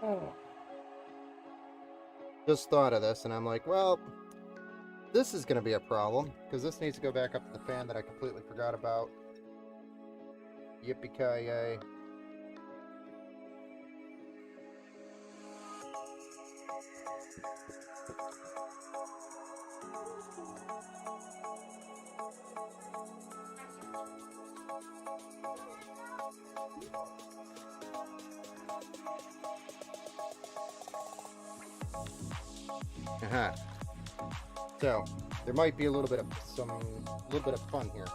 Oh. Just thought of this, and I'm like, well, this is going to be a problem, because this needs to go back up to the fan that I completely forgot about. Yippee-ki-yay. So there might be a little bit of fun here.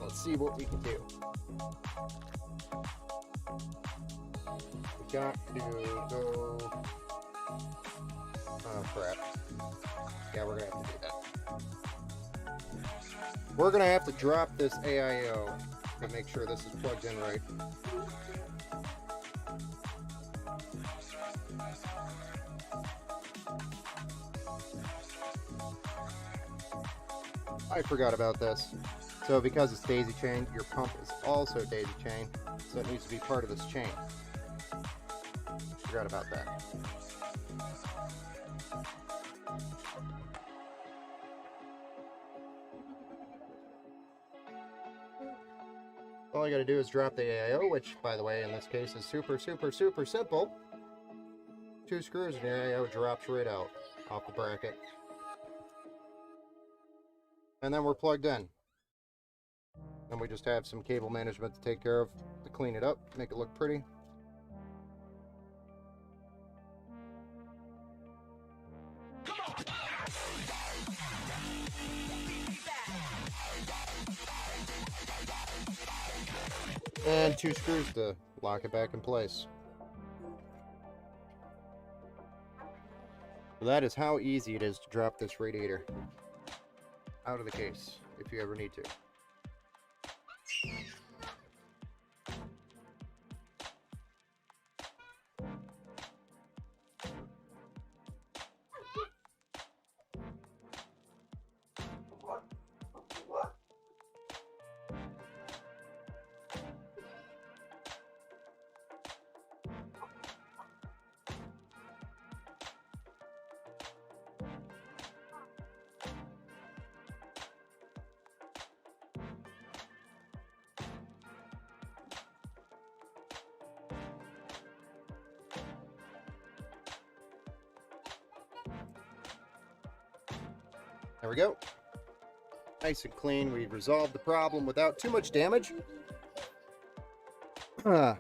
Let's see what we can do. We got to go. Oh crap! Yeah, we're gonna have to do that. We're gonna have to drop this AIO to make sure this is plugged in right. I forgot about this. So because it's daisy chained, your pump is also daisy chained, so it needs to be part of this chain. Forgot about that. All I gotta do is drop the AIO, which, by the way, in this case is super simple. 2 screws and the AIO drops right out off the bracket. And then we're plugged in. Then we just have some cable management to take care of, to clean it up, make it look pretty. And 2 screws to lock it back in place. So that is how easy it is to drop this radiator out of the case, if you ever need to. There we go. Nice and clean. We resolved the problem without too much damage. So,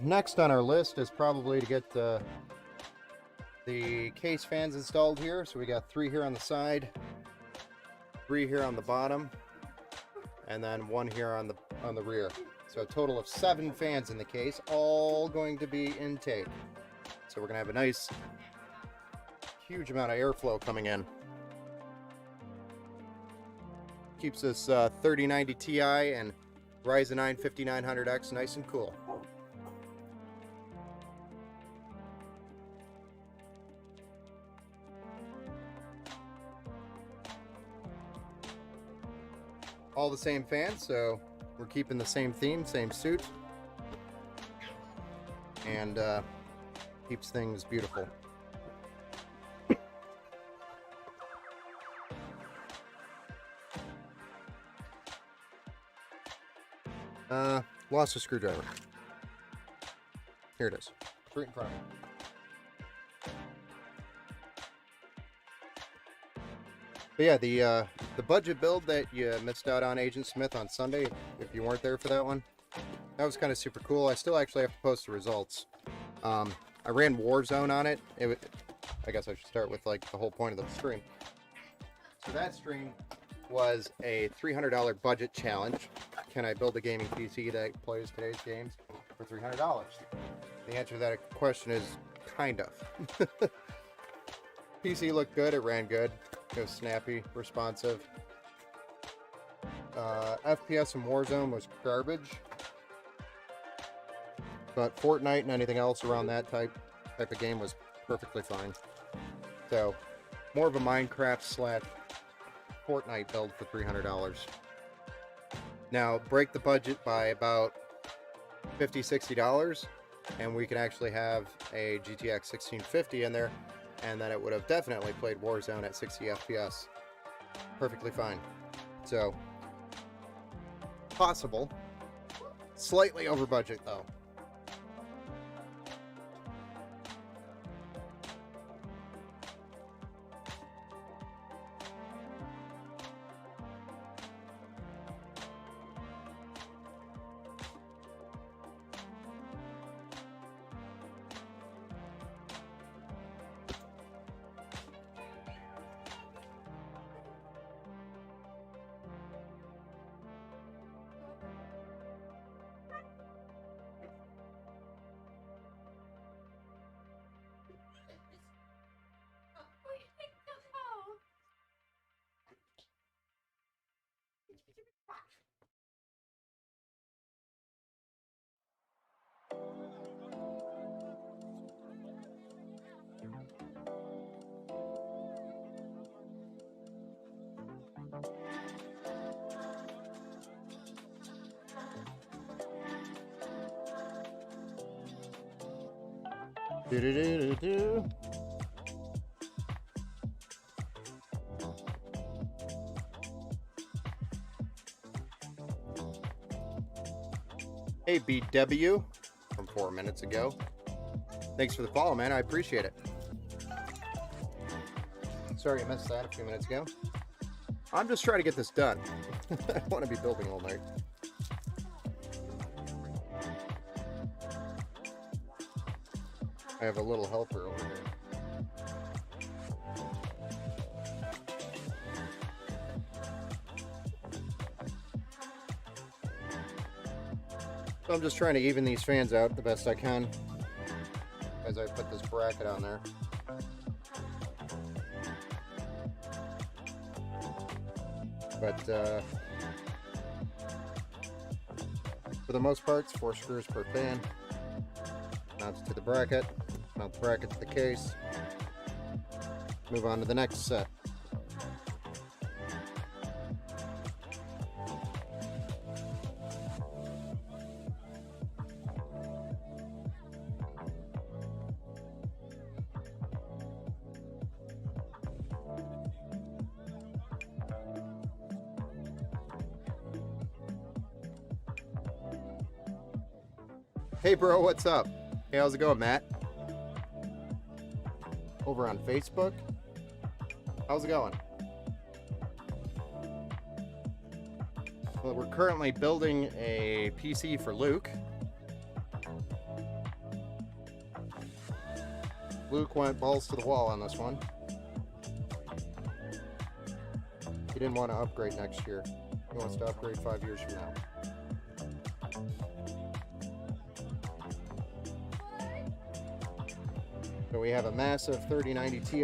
next on our list is probably to get the case fans installed here. So we got 3 here on the side, 3 here on the bottom, and then 1 here on the rear. So a total of 7 fans in the case, all going to be intake. So we're gonna have a nice, huge amount of airflow coming in. Keeps this 3090 Ti and Ryzen 9 5900X nice and cool. All the same fans, so we're keeping the same theme, same suit, and keeps things beautiful. Lost a screwdriver. Here it is, right in front of me. But yeah, the budget build that you missed out on, Agent Smith, on Sunday, if you weren't there for that one, that was kind of super cool. I still actually have to post the results. I ran Warzone on it. I guess I should start with like the whole point of the stream. So that stream was a $300 budget challenge. Can I build a gaming PC that plays today's games for $300? The answer to that question is kind of. PC looked good, it ran good, it was snappy, responsive. FPS in Warzone was garbage, but Fortnite and anything else around that type of game was perfectly fine. So, more of a Minecraft / Fortnite build for $300. Now, break the budget by about $50–$60, and we can actually have a GTX 1650 in there, and then it would have definitely played Warzone at 60 FPS. Perfectly fine. So, possible. Slightly over budget, though. Do-do-do-do-do. Hey, BW from 4 minutes ago. Thanks for the follow, man. I appreciate it. Sorry I missed that a few minutes ago. I'm just trying to get this done. I don't want to be building all night. I have a little helper over here. So I'm just trying to even these fans out the best I can as I put this bracket on there. But for the most part, it's 4 screws per fan. Mounts to the bracket, mount the bracket to the case, move on to the next set. Hey bro, what's up? Hey, how's it going, Matt? Over on Facebook? How's it going? Well, we're currently building a PC for Luke. Luke went balls to the wall on this one. He didn't want to upgrade next year. He wants to upgrade 5 years from now. So we have a massive 3090 Ti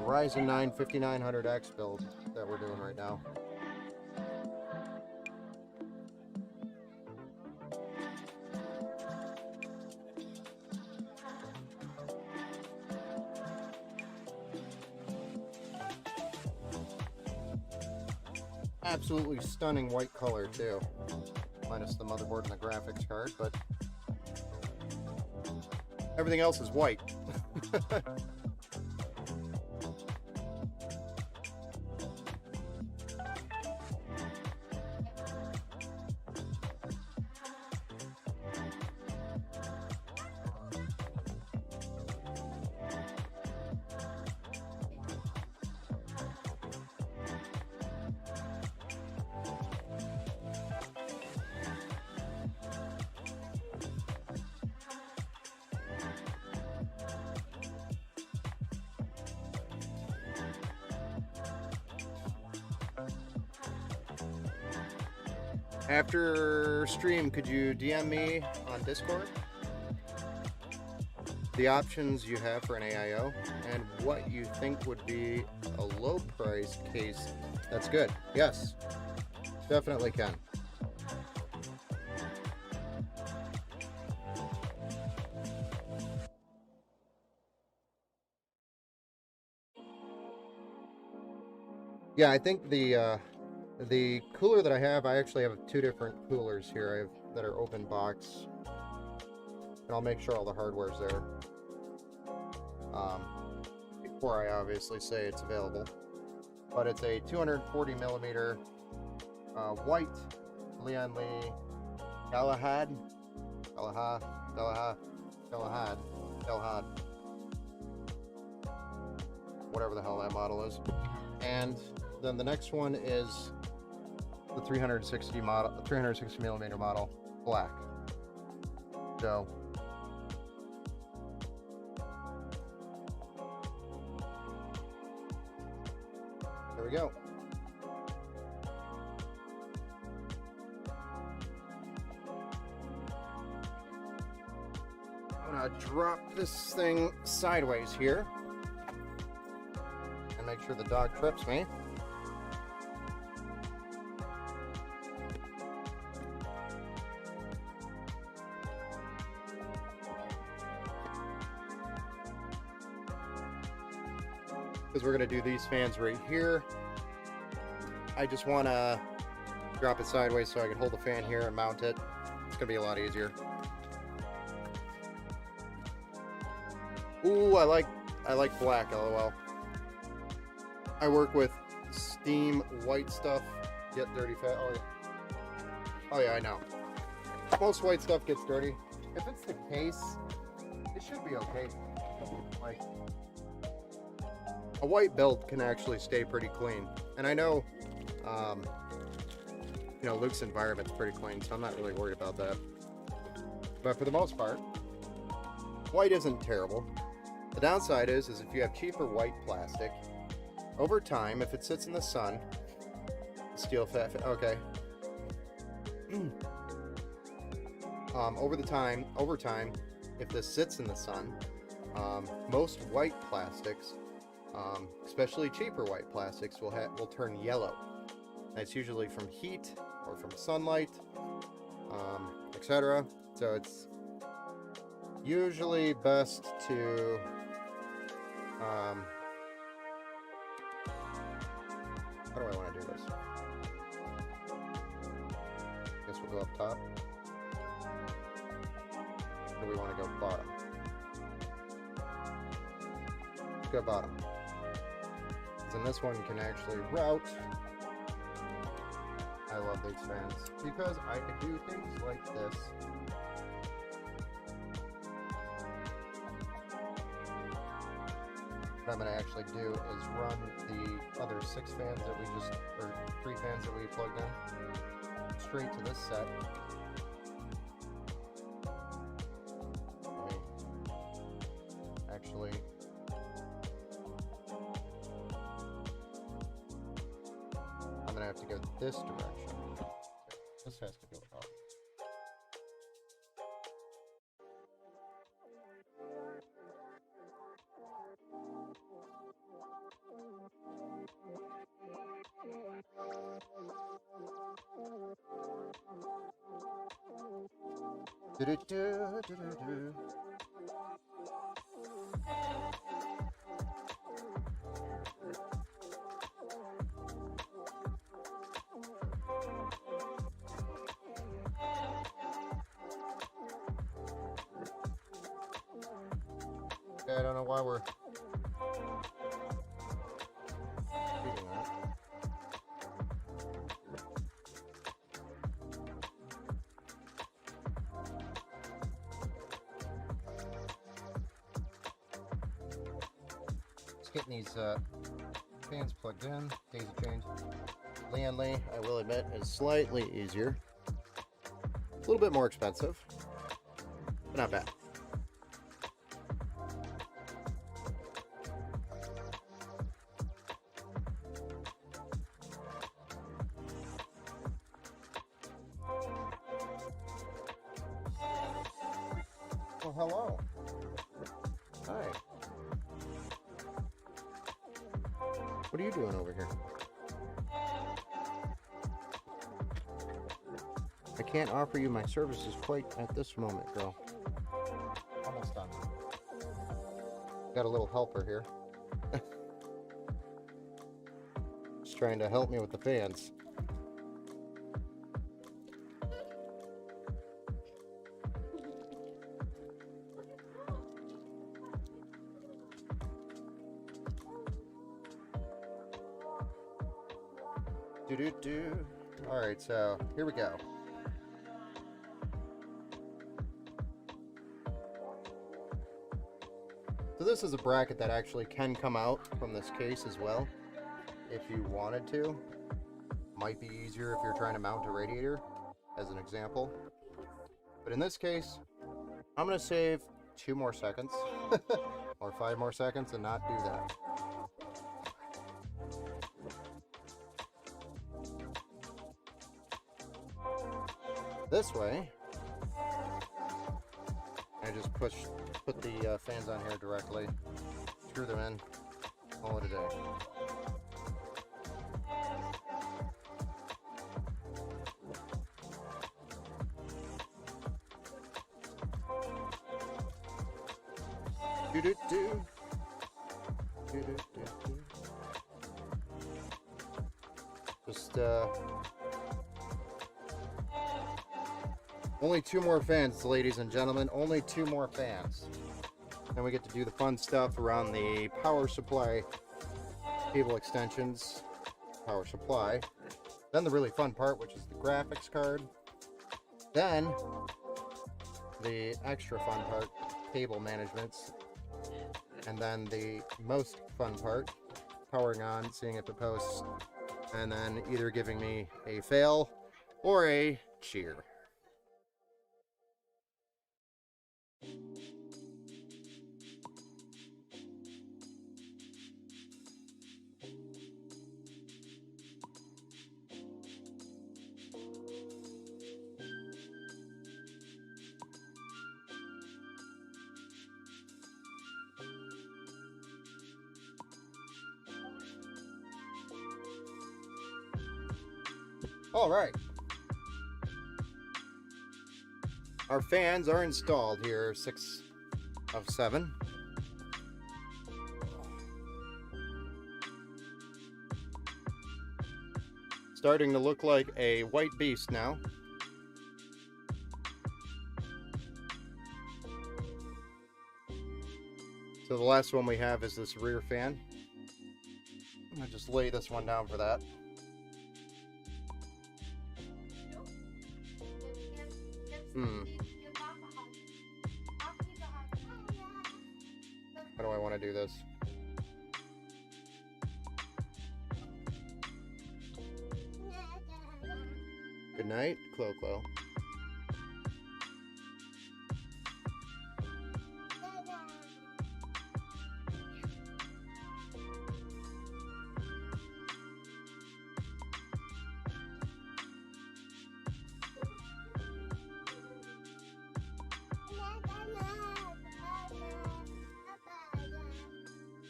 Ryzen 9 5900X build that we're doing right now. Absolutely stunning white color too, minus the motherboard and the graphics card, but everything else is white. After stream, could you DM me on Discord the options you have for an AIO and what you think would be a low price case that's good? Yes, definitely can. Yeah, I think the cooler that I have, I actually have 2 different coolers here. I have that are open box, and I'll make sure all the hardware's there before I obviously say it's available. But it's a 240 millimeter white Lian Li Galahad, whatever the hell that model is. And then the next one is the 360 millimeter model, black. So there we go. I'm gonna drop this thing sideways here and make sure the dog trips me. Because we're going to do these fans right here. I just want to drop it sideways so I can hold the fan here and mount it. It's going to be a lot easier. Ooh, I like black, lol. I work with Steam white stuff, get dirty fast. Oh yeah, I know. Most white stuff gets dirty. If it's the case, it should be okay. Like, a white build can actually stay pretty clean, and I know, you know, Luke's environment's pretty clean, so I'm not really worried about that. But for the most part, white isn't terrible. The downside is if you have cheaper white plastic, over time, if it sits in the sun, steel fat, okay. Over time, if this sits in the sun, most white plastics, especially cheaper white plastics, will turn yellow. That's usually from heat or from sunlight, etc. So it's usually best to how do I want to do this? Guess we'll go up top. Or we want to go bottom? Let's go bottom. And this one can actually route. I love these fans because I can do things like this. What I'm going to actually do is run the other 6 fans that we just, or 3 fans that we plugged in. straight to this set. Actually, I'm gonna have to go this direction. This has to go up. Do-do-do-do-do-do. I don't know why we're shooting that. Just getting these fans plugged in. Daisy chained. Landley, I will admit, is slightly easier. A little bit more expensive, but not bad. Well, hello. Hi. What are you doing over here? I can't offer you my services quite at this moment, girl. Almost done. Got a little helper here. Just trying to help me with the fans. Do-do-do. Alright, so here we go. So this is a bracket that actually can come out from this case as well, if you wanted to. Might be easier if you're trying to mount a radiator, as an example. But in this case, I'm going to save 2 more seconds, or 5 more seconds, and not do that. This way, I just put the fans on here directly, screw them in, call it a day. Do-do-do. Do-do-do-do. Just, only 2 more fans, ladies and gentlemen. Only 2 more fans. Then we get to do the fun stuff around the power supply, cable extensions, power supply. Then the really fun part, which is the graphics card. Then the extra fun part, cable managements. And then the most fun part, powering on, seeing if it posts, and then either giving me a fail or a cheer. All right. Our fans are installed here, 6 of 7. Starting to look like a white beast now. So the last one we have is this rear fan. I'm gonna just lay this one down for that. How do I want to do this? Good night, Clo Clo.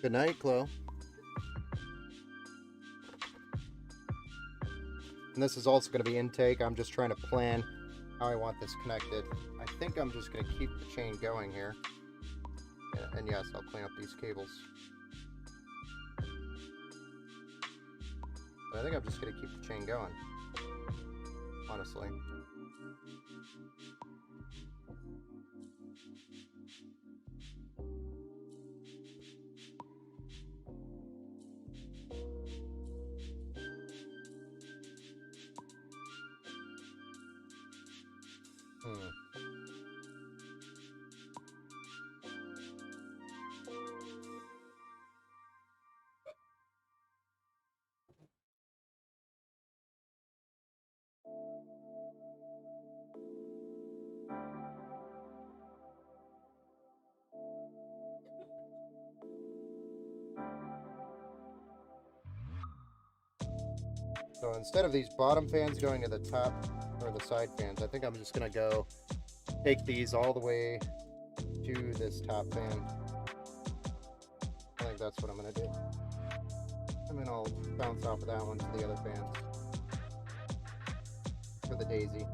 Good night, Chloe. And this is also going to be intake. I'm just trying to plan how I want this connected. I think I'm just going to keep the chain going here. Yeah, and yes, I'll clean up these cables. But I think I'm just going to keep the chain going, honestly. So instead of these bottom fans going to the top or the side fans, I think I'm just going to go take these all the way to this top fan. I think that's what I'm going to do. And then I'll bounce off of that one to the other fans for the daisy.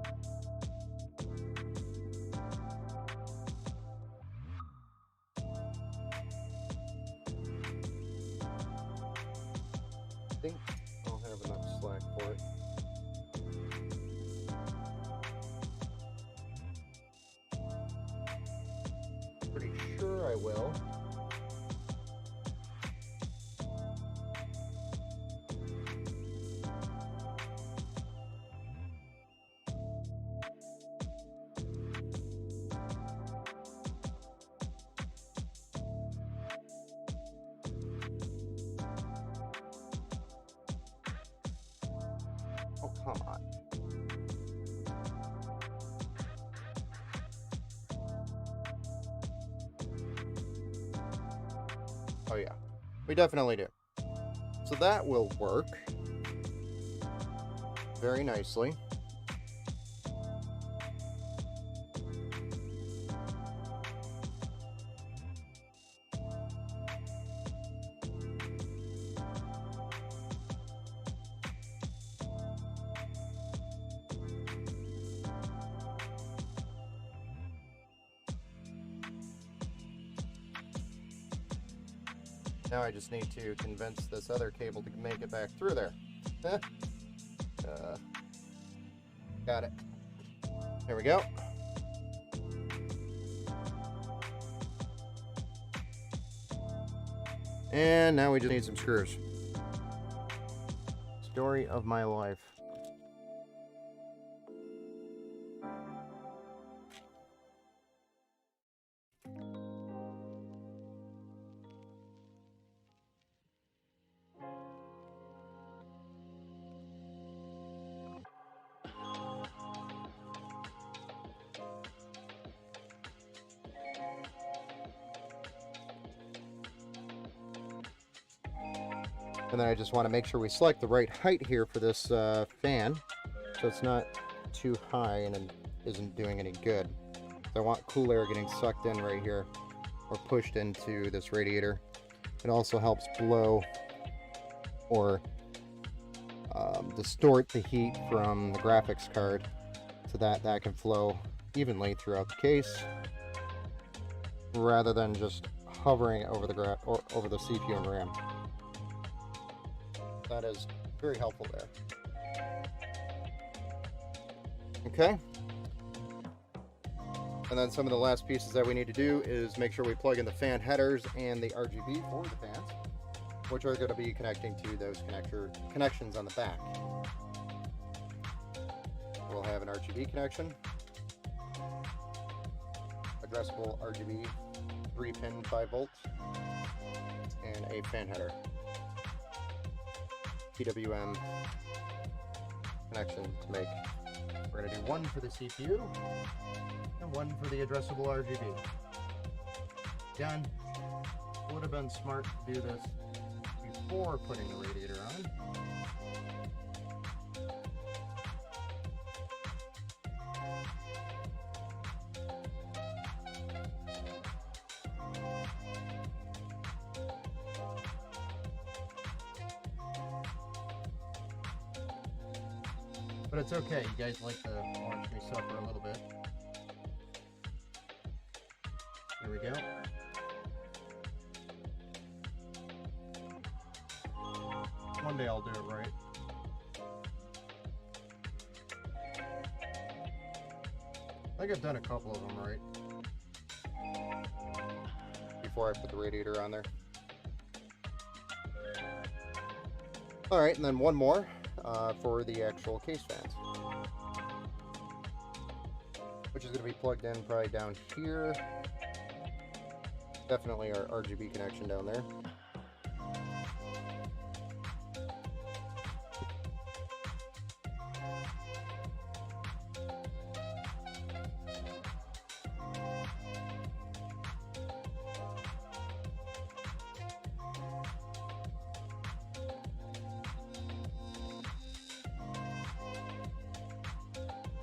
I think I'll have enough slack for it. Pretty sure I will. Oh, come on. Oh, yeah. We definitely do. So that will work very nicely. Now I just need to convince this other cable to make it back through there. Got it. There we go. And now we just need some screws. Story of my life. And then I just want to make sure we select the right height here for this fan, so it's not too high and isn't doing any good. So I want cool air getting sucked in right here, or pushed into this radiator. It also helps blow or distort the heat from the graphics card, so that that can flow evenly throughout the case, rather than just hovering over the over the CPU and RAM. That is very helpful there. Okay. And then some of the last pieces that we need to do is make sure we plug in the fan headers and the RGB for the fans, which are going to be connecting to those connections on the back. We'll have an RGB connection, addressable RGB 3-pin 5V, and a fan header. PWM connection to make We're going to do one for the CPU and one for the addressable RGB. Again, would have been smart to do this before putting the radiator on. But it's okay, you guys like to watch me suffer a little bit. Here we go. One day I'll do it right. I think I've done a couple of them right before I put the radiator on there. Alright, and then one more for the actual case fans, which is going to be plugged in probably down here. Definitely our RGB connection down there.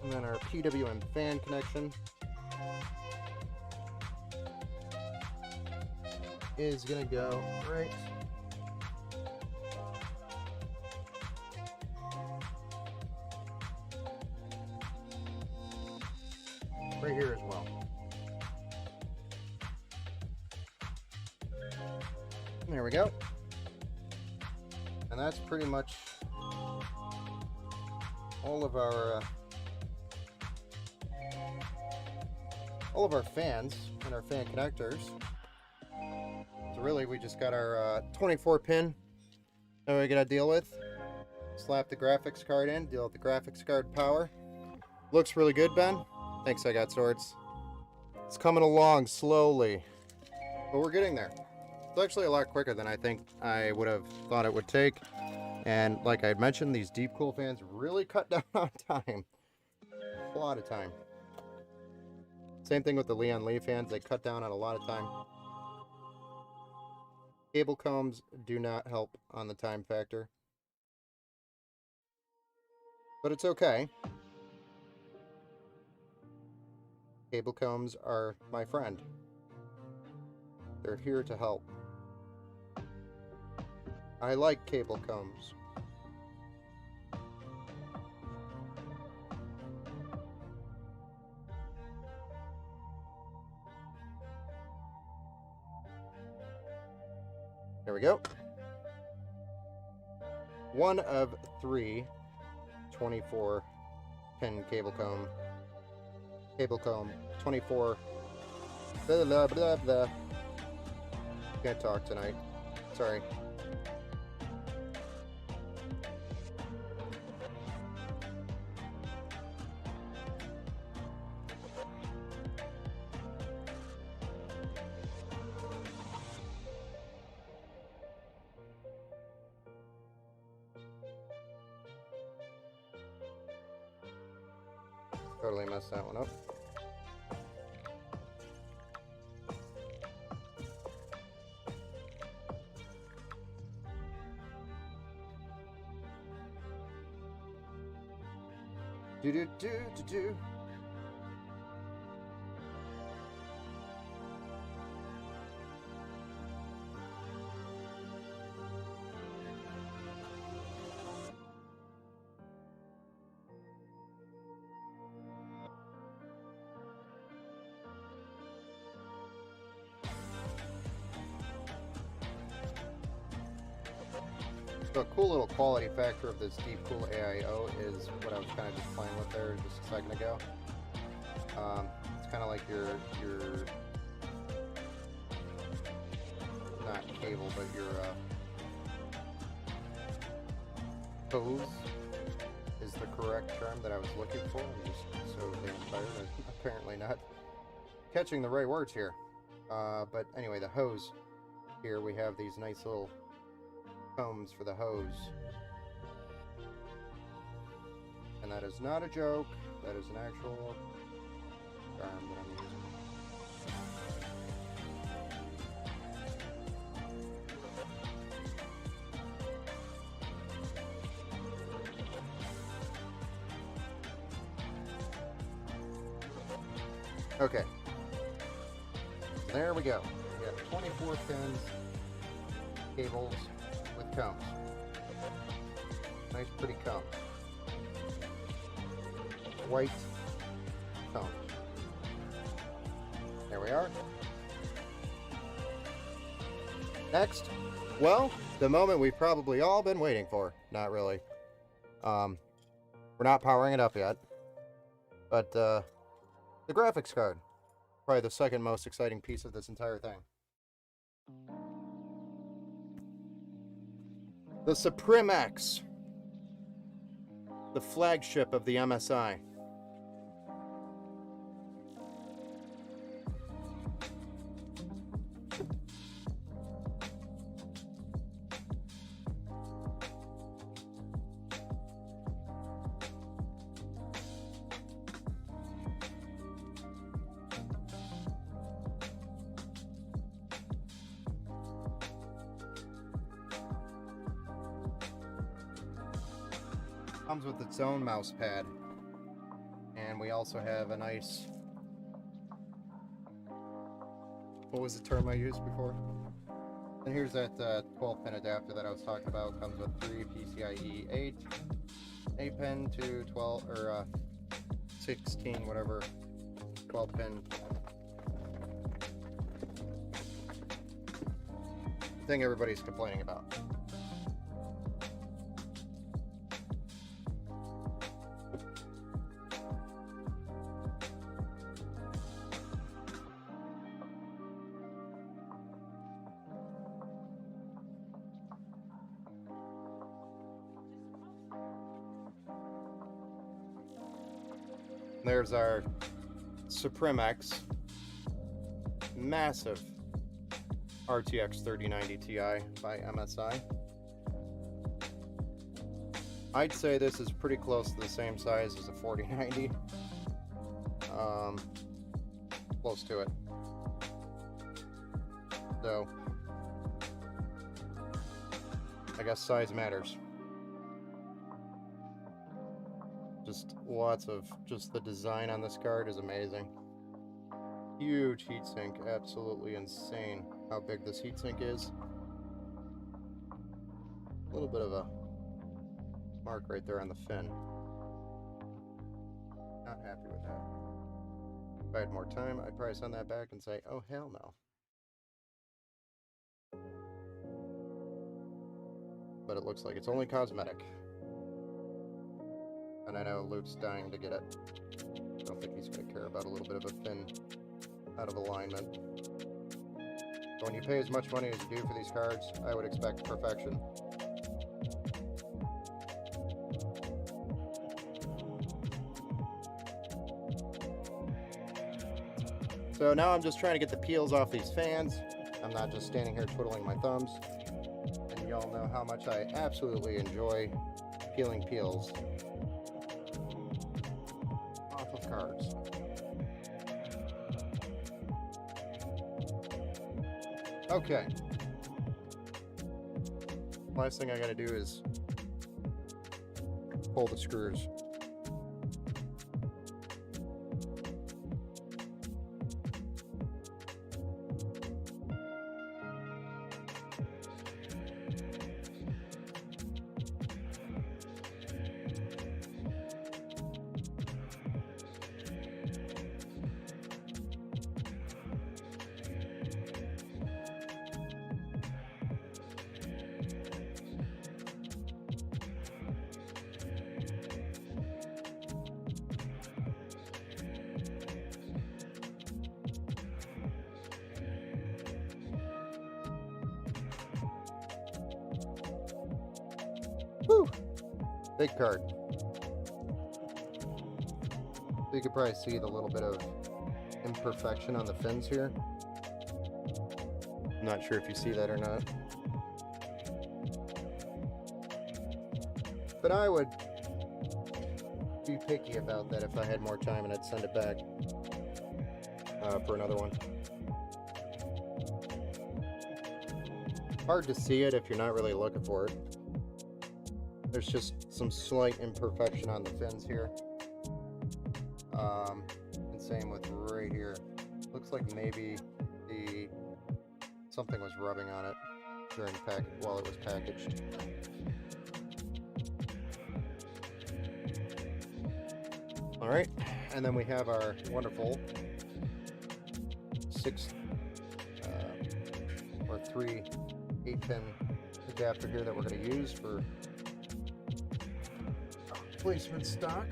And then our PWM fan connection is going to go right here as well. There we go. And that's pretty much all of our fans and our fan connectors. So really we just got our 24 pin that we gotta deal with. Slap the graphics card in, deal with the graphics card power. Looks really good, Ben. Thanks, I got swords. It's coming along slowly, but we're getting there. It's actually a lot quicker than I think I would have thought it would take. And like I had mentioned, these deep cool fans really cut down on time. A lot of time. Same thing with the Leon Lee fans, they cut down on a lot of time. Cable combs do not help on the time factor. But it's okay. Cable combs are my friend. They're here to help. I like cable combs. There we go. One of 3 24 pin cable comb. 24. Blah, blah, blah, blah. Can't talk tonight. Sorry. Totally messed that one up. Do do do do do. So a cool little quality factor of this Deep Cool AIO is what I was kind of just playing with there just a second ago. It's kind of like your not cable, but your hose is the correct term that I was looking for. I'm just so damn tired and apparently not catching the right words here. But anyway, the hose. Here we have these nice little combs for the hose. And that is not a joke. That is an actual arm that I'm using. Okay. There we go. We got 24 pins, cables with cones. Nice pretty cones. White cones. There we are. Next, well, the moment we've probably all been waiting for. Not really. We're not powering it up yet. But, the graphics card. Probably the second most exciting piece of this entire thing. The Supreme-X. The flagship of the MSI. Comes with its own mouse pad, and we also have a nice, what was the term I used before? And here's that 12-pin adapter that I was talking about. Comes with 3 PCIe 8 pin to 12 or 16, whatever, 12-pin thing everybody's complaining about. There's our Supreme-X massive RTX 3090 Ti by MSI. I'd say this is pretty close to the same size as a 4090. Close to it. So, I guess size matters. Just lots of, just the design on this card is amazing. Huge heatsink, absolutely insane how big this heatsink is. A little bit of a mark right there on the fin. Not happy with that. If I had more time, I'd probably send that back and say, oh hell no. But it looks like it's only cosmetic. And I know Luke's dying to get it. I don't think he's going to care about a little bit of a fin out of alignment. But when you pay as much money as you do for these cards, I would expect perfection. So now I'm just trying to get the peels off these fans. I'm not just standing here twiddling my thumbs. And y'all know how much I absolutely enjoy peeling peels off of cards. Okay. Last thing I gotta do is pull the screws. Whew! Big card. So you could probably see the little bit of imperfection on the fins here. I'm not sure if you see that or not. But I would be picky about that if I had more time, and I'd send it back for another one. Hard to see it if you're not really looking for it. There's just some slight imperfection on the fins here. And same with right here. Looks like maybe something was rubbing on it during while it was packaged. All right, and then we have our wonderful 3 8-pin adapter here that we're going to use for replacement stock.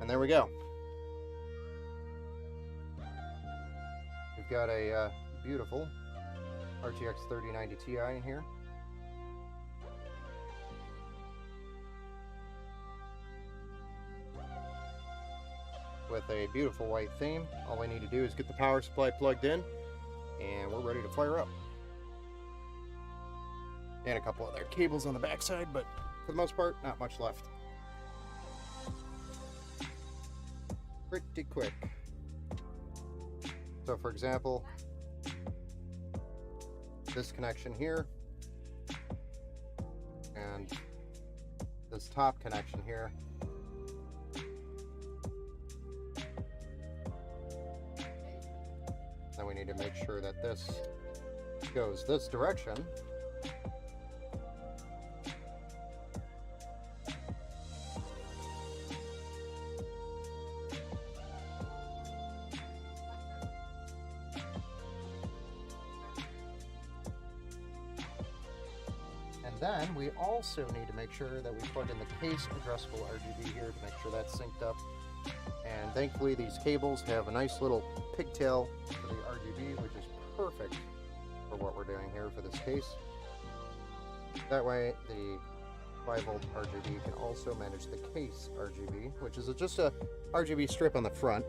And there we go. We've got a beautiful RTX 3090 Ti in here. With a beautiful white theme. All we need to do is get the power supply plugged in, and we're ready to fire up. And a couple other cables on the backside, but for the most part, not much left. Pretty quick. So for example, this connection here and this top connection here, then we need to make sure that this goes this direction. Then we also need to make sure that we plug in the case addressable RGB here to make sure that's synced up. And thankfully these cables have a nice little pigtail for the RGB, which is perfect for what we're doing here for this case. That way the 5-volt RGB can also manage the case RGB, which is just a RGB strip on the front.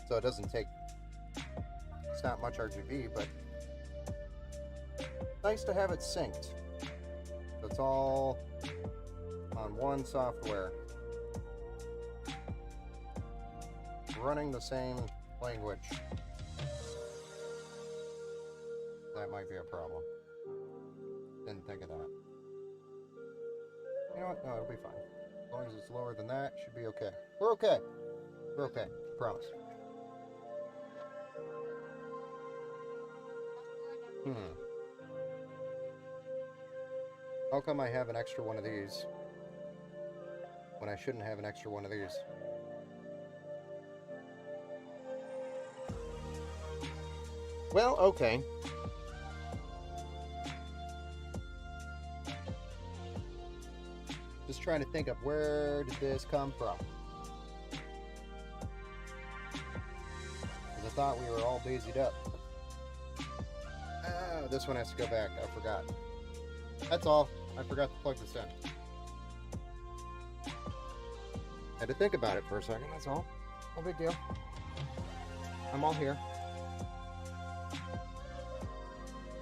So it doesn't take, it's not much RGB, but nice to have it synced. So it's all on one software, running the same language. That might be a problem. Didn't think of that. You know what? No, it'll be fine. As long as it's lower than that, should be okay. We're okay. We're okay. Promise. How come I have an extra one of these when I shouldn't have an extra one of these? Well, okay. Just trying to think of where did this come from? Because I thought we were all daisied up. Oh, this one has to go back. I forgot. That's all. I forgot to plug this in. Had to think about it for a second, that's all. No big deal. I'm all here.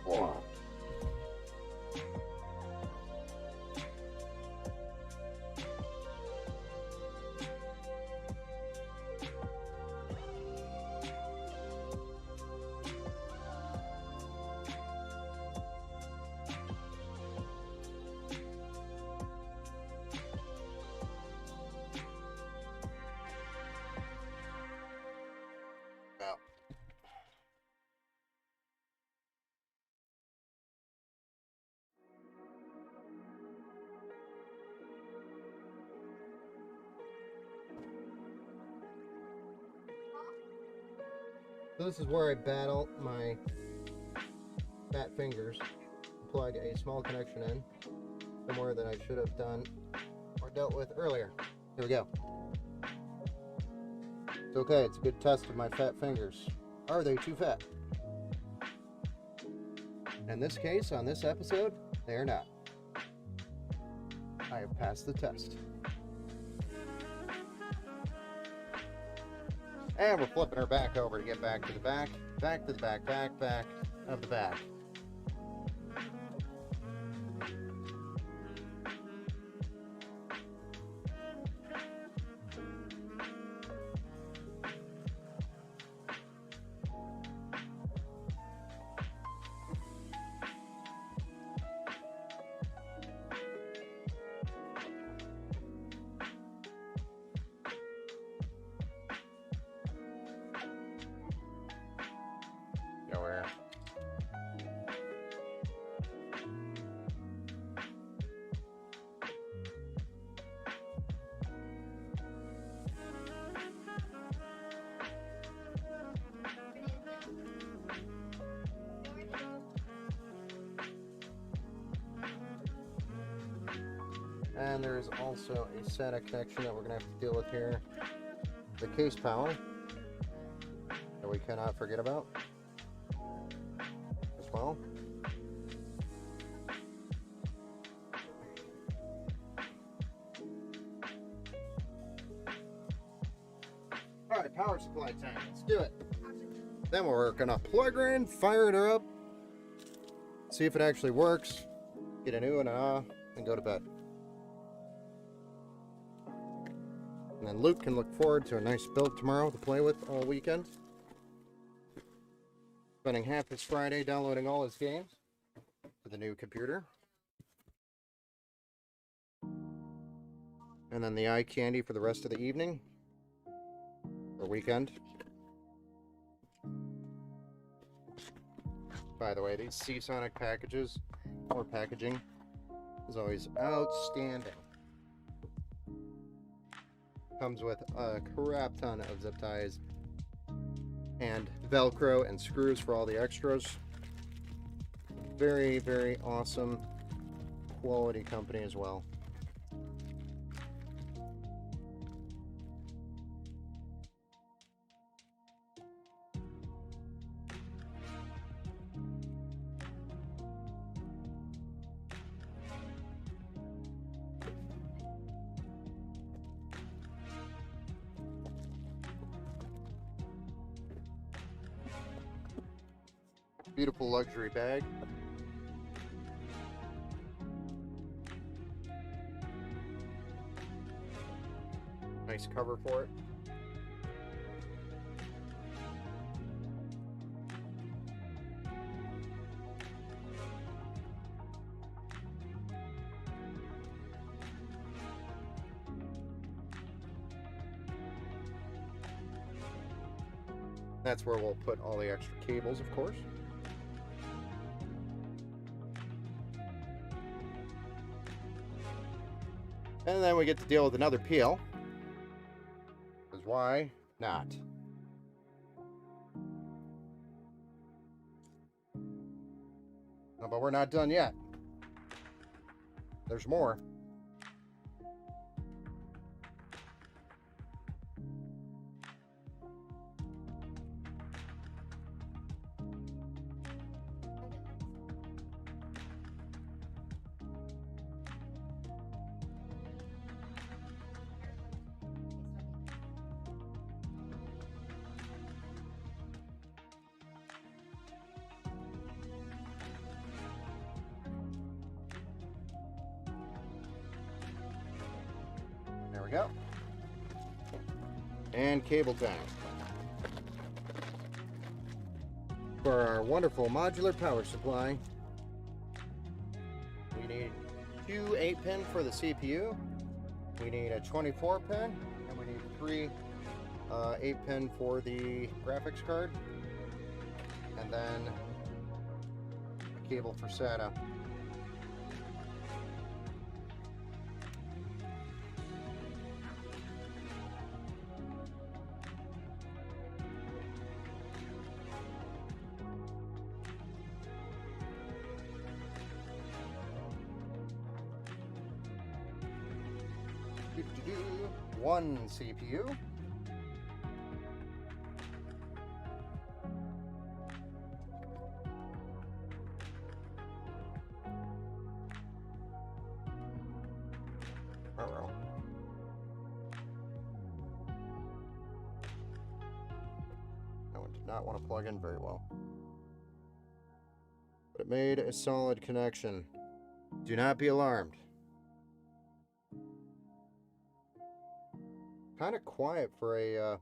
Oh. So this is where I battle my fat fingers. Plug a small connection in somewhere that I should have done or dealt with earlier. Here we go. It's okay, it's a good test of my fat fingers. Are they too fat? In this case, on this episode, they are not. I have passed the test. And we're flipping her back over to get back to the back to the back of the back. Nowhere. And there's also a SATA connection that we're going to have to deal with here. The case power that we cannot forget about as well. Alright, power supply time. Let's do it. Then we're going to plug her in, fire her up, see if it actually works, get an ooh and an ah, and go to bed. And then Luke can look forward to a nice build tomorrow to play with all weekend. Spending half his Friday downloading all his games for the new computer. And then the eye candy for the rest of the evening or weekend. By the way, these Seasonic packages or packaging is always outstanding. Comes with a crap ton of zip ties and Velcro and screws for all the extras. Very, very awesome quality company as well. Beautiful luxury bag. Nice cover for it. That's where we'll put all the extra cables, of course. And then we get to deal with another peel. Because why not? No, but we're not done yet. There's more. There we go. And cable time. For our wonderful modular power supply, we need two 8-pin for the CPU, we need a 24-pin, and we need three 8-pin for the graphics card, and then a cable for SATA. one CPU. Uh-oh. That one did not want to plug in very well. But it made a solid connection. Do not be alarmed. Kind of quiet for a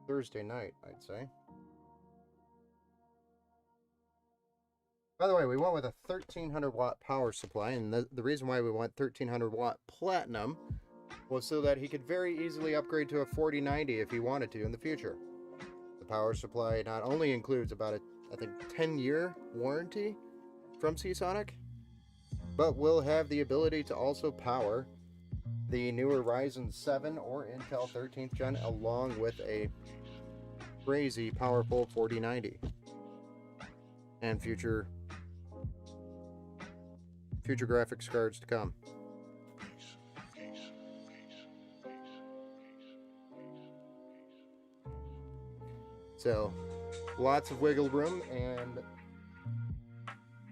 Thursday night, I'd say. By the way, we went with a 1300 watt power supply, and the reason why we went 1300 watt platinum was so that he could very easily upgrade to a 4090 if he wanted to in the future. The power supply not only includes about a, I think, 10-year warranty from Seasonic, but will have the ability to also power the newer Ryzen 7 or Intel 13th gen along with a crazy powerful 4090 and future graphics cards to come. So lots of wiggle room and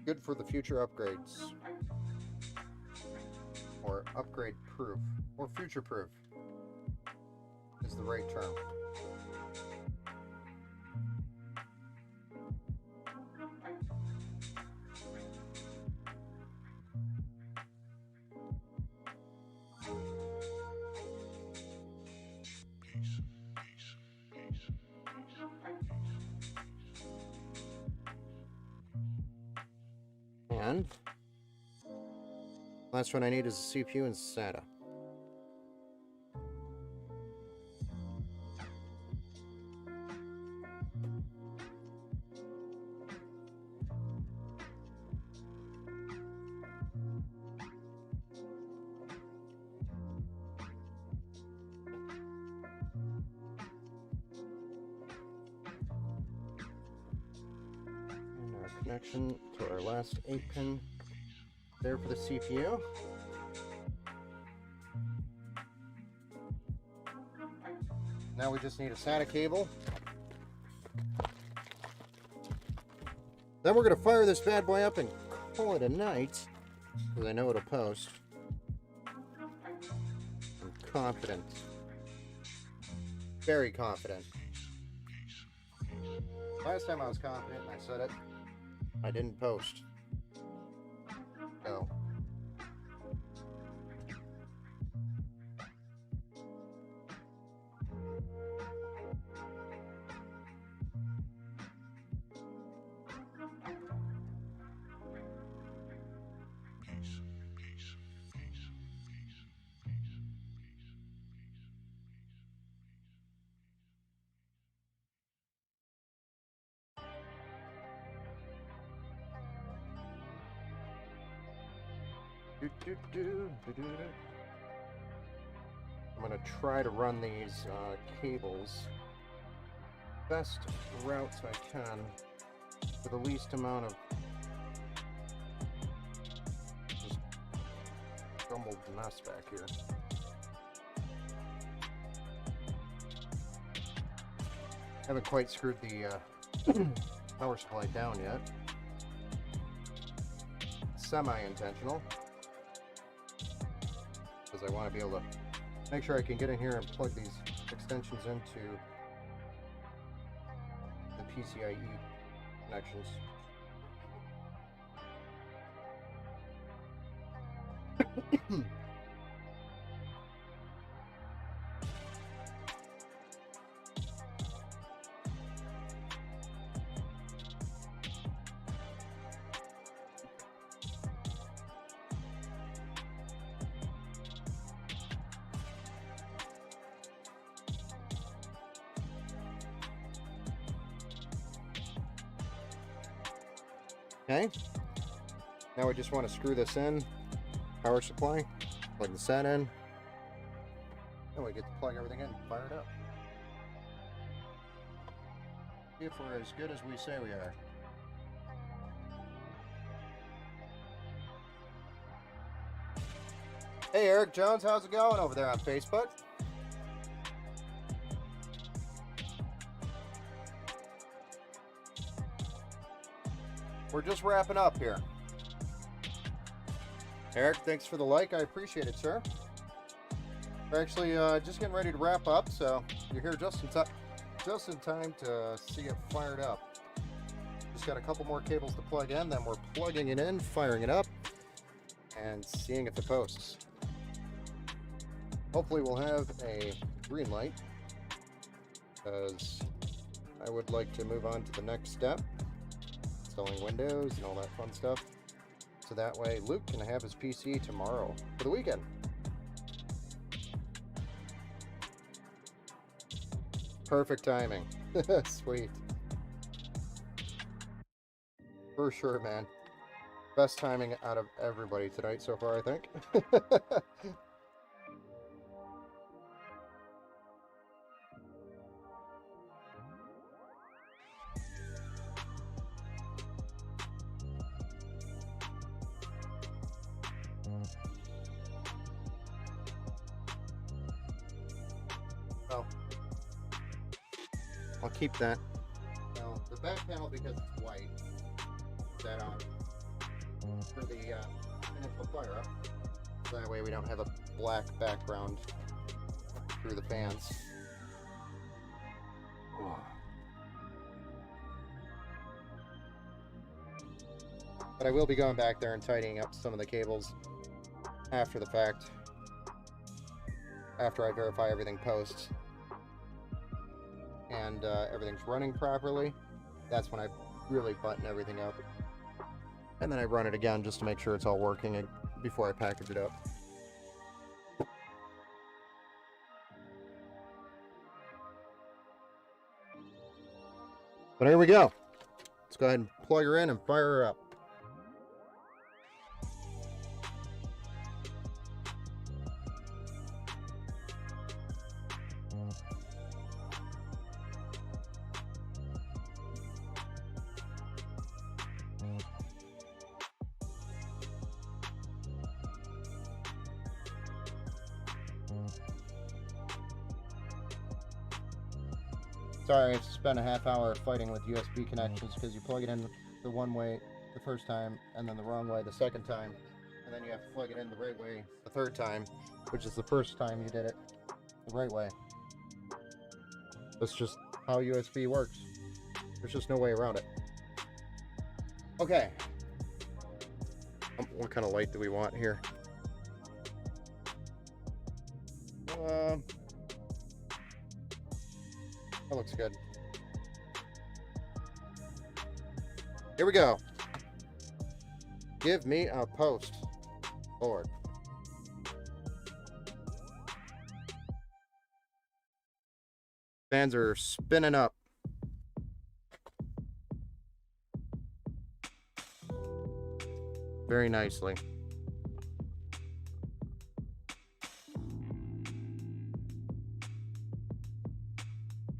good for the future upgrades, or upgrade proof, or future proof is the right term. And last one I need is a CPU and SATA. Connection to our last 8-pin there for the CPU. Now we just need a SATA cable. Then we're going to fire this bad boy up and call it a night, because I know it'll post. I'm confident. Very confident. Last time I was confident and I said it, I didn't post. No. I'm going to try to run these cables best routes I can for the least amount of just jumbled mess back here. Haven't quite screwed the power supply down yet. Semi-intentional, because I want to be able to make sure I can get in here and plug these extensions into the PCIe connections. Okay, now we just want to screw this in, power supply, plug the SATA in, and we get to plug everything in and fire it up. See if we're as good as we say we are. Hey Eric Jones, how's it going over there on Facebook? we're just wrapping up here. Eric, thanks for the like. I appreciate it, sir. We're actually just getting ready to wrap up, so you're here just in time to see it fired up. Just got a couple more cables to plug in, then we're plugging it in, firing it up, and seeing if it posts. Hopefully we'll have a green light, because I would like to move on to the next step, installing Windows and all that fun stuff, so that way Luke can have his PC tomorrow for the weekend. Perfect timing. Sweet. For sure, man. Best timing out of everybody tonight so far, I think. Oh. I'll keep that. Now, the back panel, because it's white, that on for the initial fire up. So that way we don't have a black background through the fans. Oh. But I will be going back there and tidying up some of the cables after the fact, after I verify everything posts and everything's running properly. That's when I really button everything up, and then I run it again just to make sure it's all working before I package it up. But here we go. Let's go ahead and plug her in and fire her up. Sorry, I spent a half hour fighting with USB connections because you plug it in the one way the first time and then the wrong way the second time, and then you have to plug it in the right way the third time, which is the first time you did it the right way. That's just how USB works. There's just no way around it. Okay. What kind of light do we want here? That looks good. Here we go. Give me a post, Lord. Fans are spinning up. Very nicely.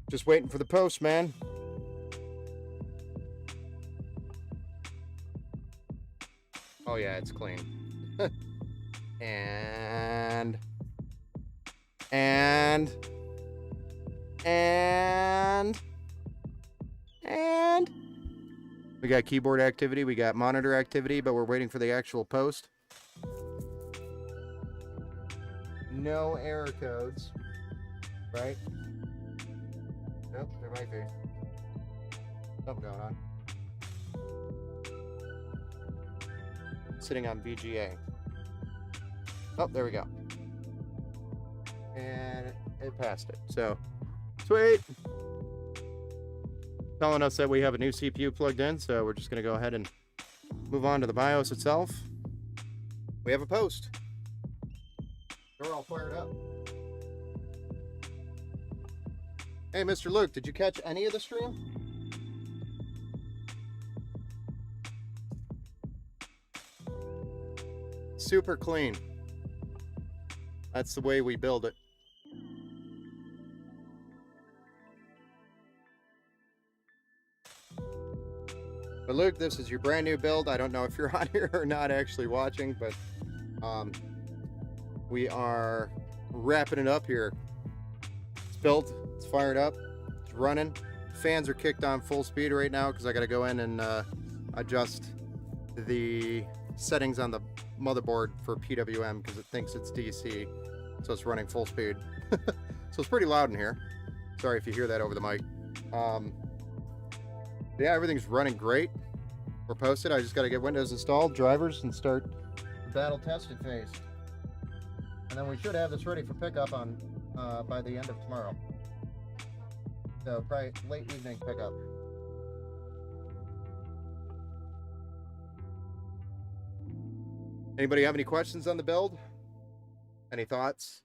Just waiting for the post, man. Oh yeah, it's clean. and we got keyboard activity, we got monitor activity, but we're waiting for the actual post. No error codes, right? Nope, there might be something going on. Sitting on VGA. Oh, there we go. And it passed it. So, sweet. Telling us that we have a new CPU plugged in, so we're just going to go ahead and move on to the BIOS itself. We have a post. They're all fired up. Hey, Mr. Luke, did you catch any of the stream? Super clean. That's the way we build it. But Luke, this is your brand new build. I don't know if you're on here or not actually watching, but we are wrapping it up here. It's built, it's fired up, it's running. Fans are kicked on full speed right now because I got to go in and adjust the settings on the motherboard for PWM because it thinks it's DC, so it's running full speed. So it's pretty loud in here. Sorry if you hear that over the mic. Yeah, everything's running great. We're posted. I just got to get Windows installed, drivers, and start the battle tested phase. And then we should have this ready for pickup on by the end of tomorrow. So probably late evening pickup. Anybody have any questions on the build? Any thoughts?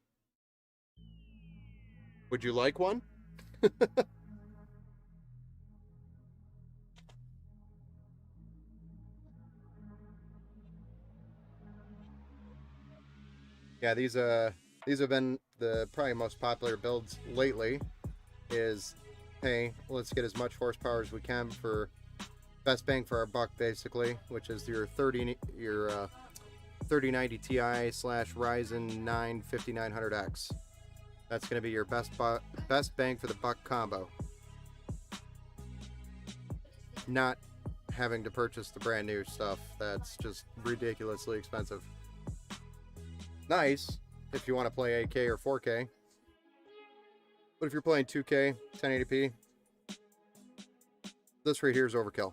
Would you like one? Yeah, these have been the probably most popular builds lately. Is, hey, let's get as much horsepower as we can for best bang for our buck, basically, which is your 3090 Ti / Ryzen 9 5900X. That's going to be your best bang for the buck combo. Not having to purchase the brand new stuff that's just ridiculously expensive. Nice if you want to play 8K or 4K, but if you're playing 2K 1080p, this right here is overkill.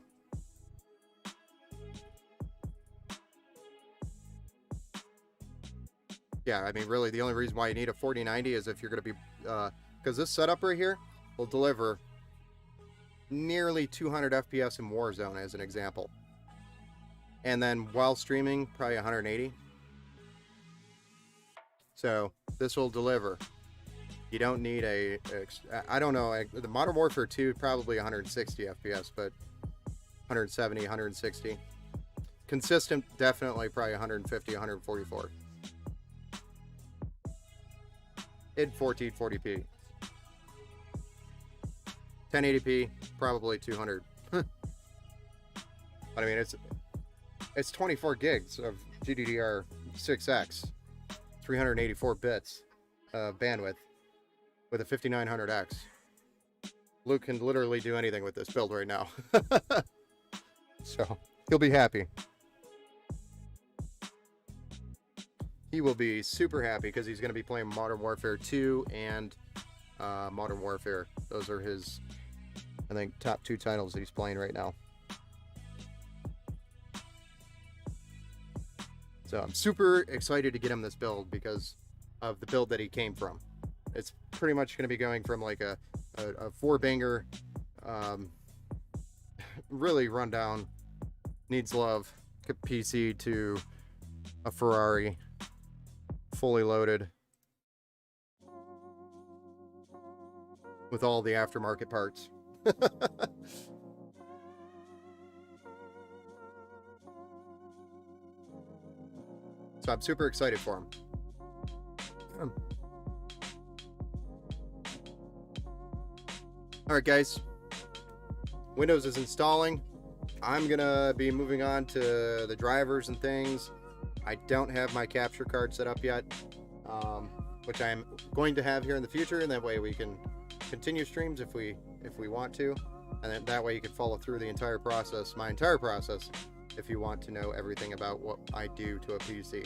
Yeah, I mean, really, the only reason why you need a 4090 is if you're going to be, because this setup right here will deliver nearly 200 FPS in Warzone, as an example. And then while streaming, probably 180. So this will deliver. You don't need I don't know, the Modern Warfare 2 probably 160 FPS, but 170, 160. Consistent, definitely probably 150, 144. In 1440p. 1080p, probably 200. But I mean, it's 24 gigs of GDDR6X, 384 bits bandwidth with a 5900X. Luke can literally do anything with this build right now. So he'll be happy. He will be super happy because he's going to be playing Modern Warfare 2 and Modern Warfare. Those are his, I think, top 2 titles that he's playing right now. So I'm super excited to get him this build because of the build that he came from. It's pretty much going to be going from like a 4-banger, really rundown, needs love PC to a Ferrari, fully loaded, with all the aftermarket parts. So I'm super excited for him. Alright guys, Windows is installing. I'm gonna be moving on to the drivers and things. I don't have my capture card set up yet, which I'm going to have here in the future, and that way we can continue streams if we want to, and then that way you can follow through the entire process, my entire process, if you want to know everything about what I do to a PC,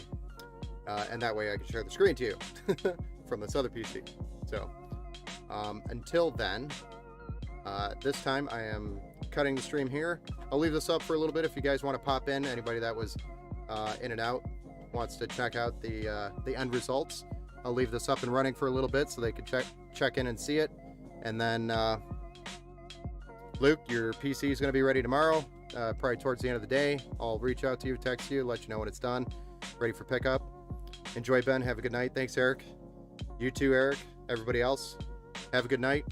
and that way I can share the screen to you from this other PC. So until then, this time I am cutting the stream here. I'll leave this up for a little bit if you guys want to pop in. Anybody that was in and out wants to check out the end results, I'll leave this up and running for a little bit so they can check in and see it. And then Luke, your PC is going to be ready tomorrow, probably towards the end of the day. I'll reach out to you, text you, let you know when it's done, ready for pickup. Enjoy, Ben. Have a good night. Thanks, Eric. You too, Eric. Everybody else, have a good night.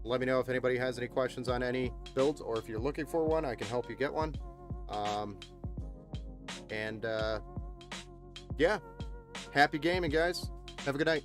Let me know if anybody has any questions on any builds, or if you're looking for one, I can help you get one. Yeah, happy gaming, guys. Have a good night.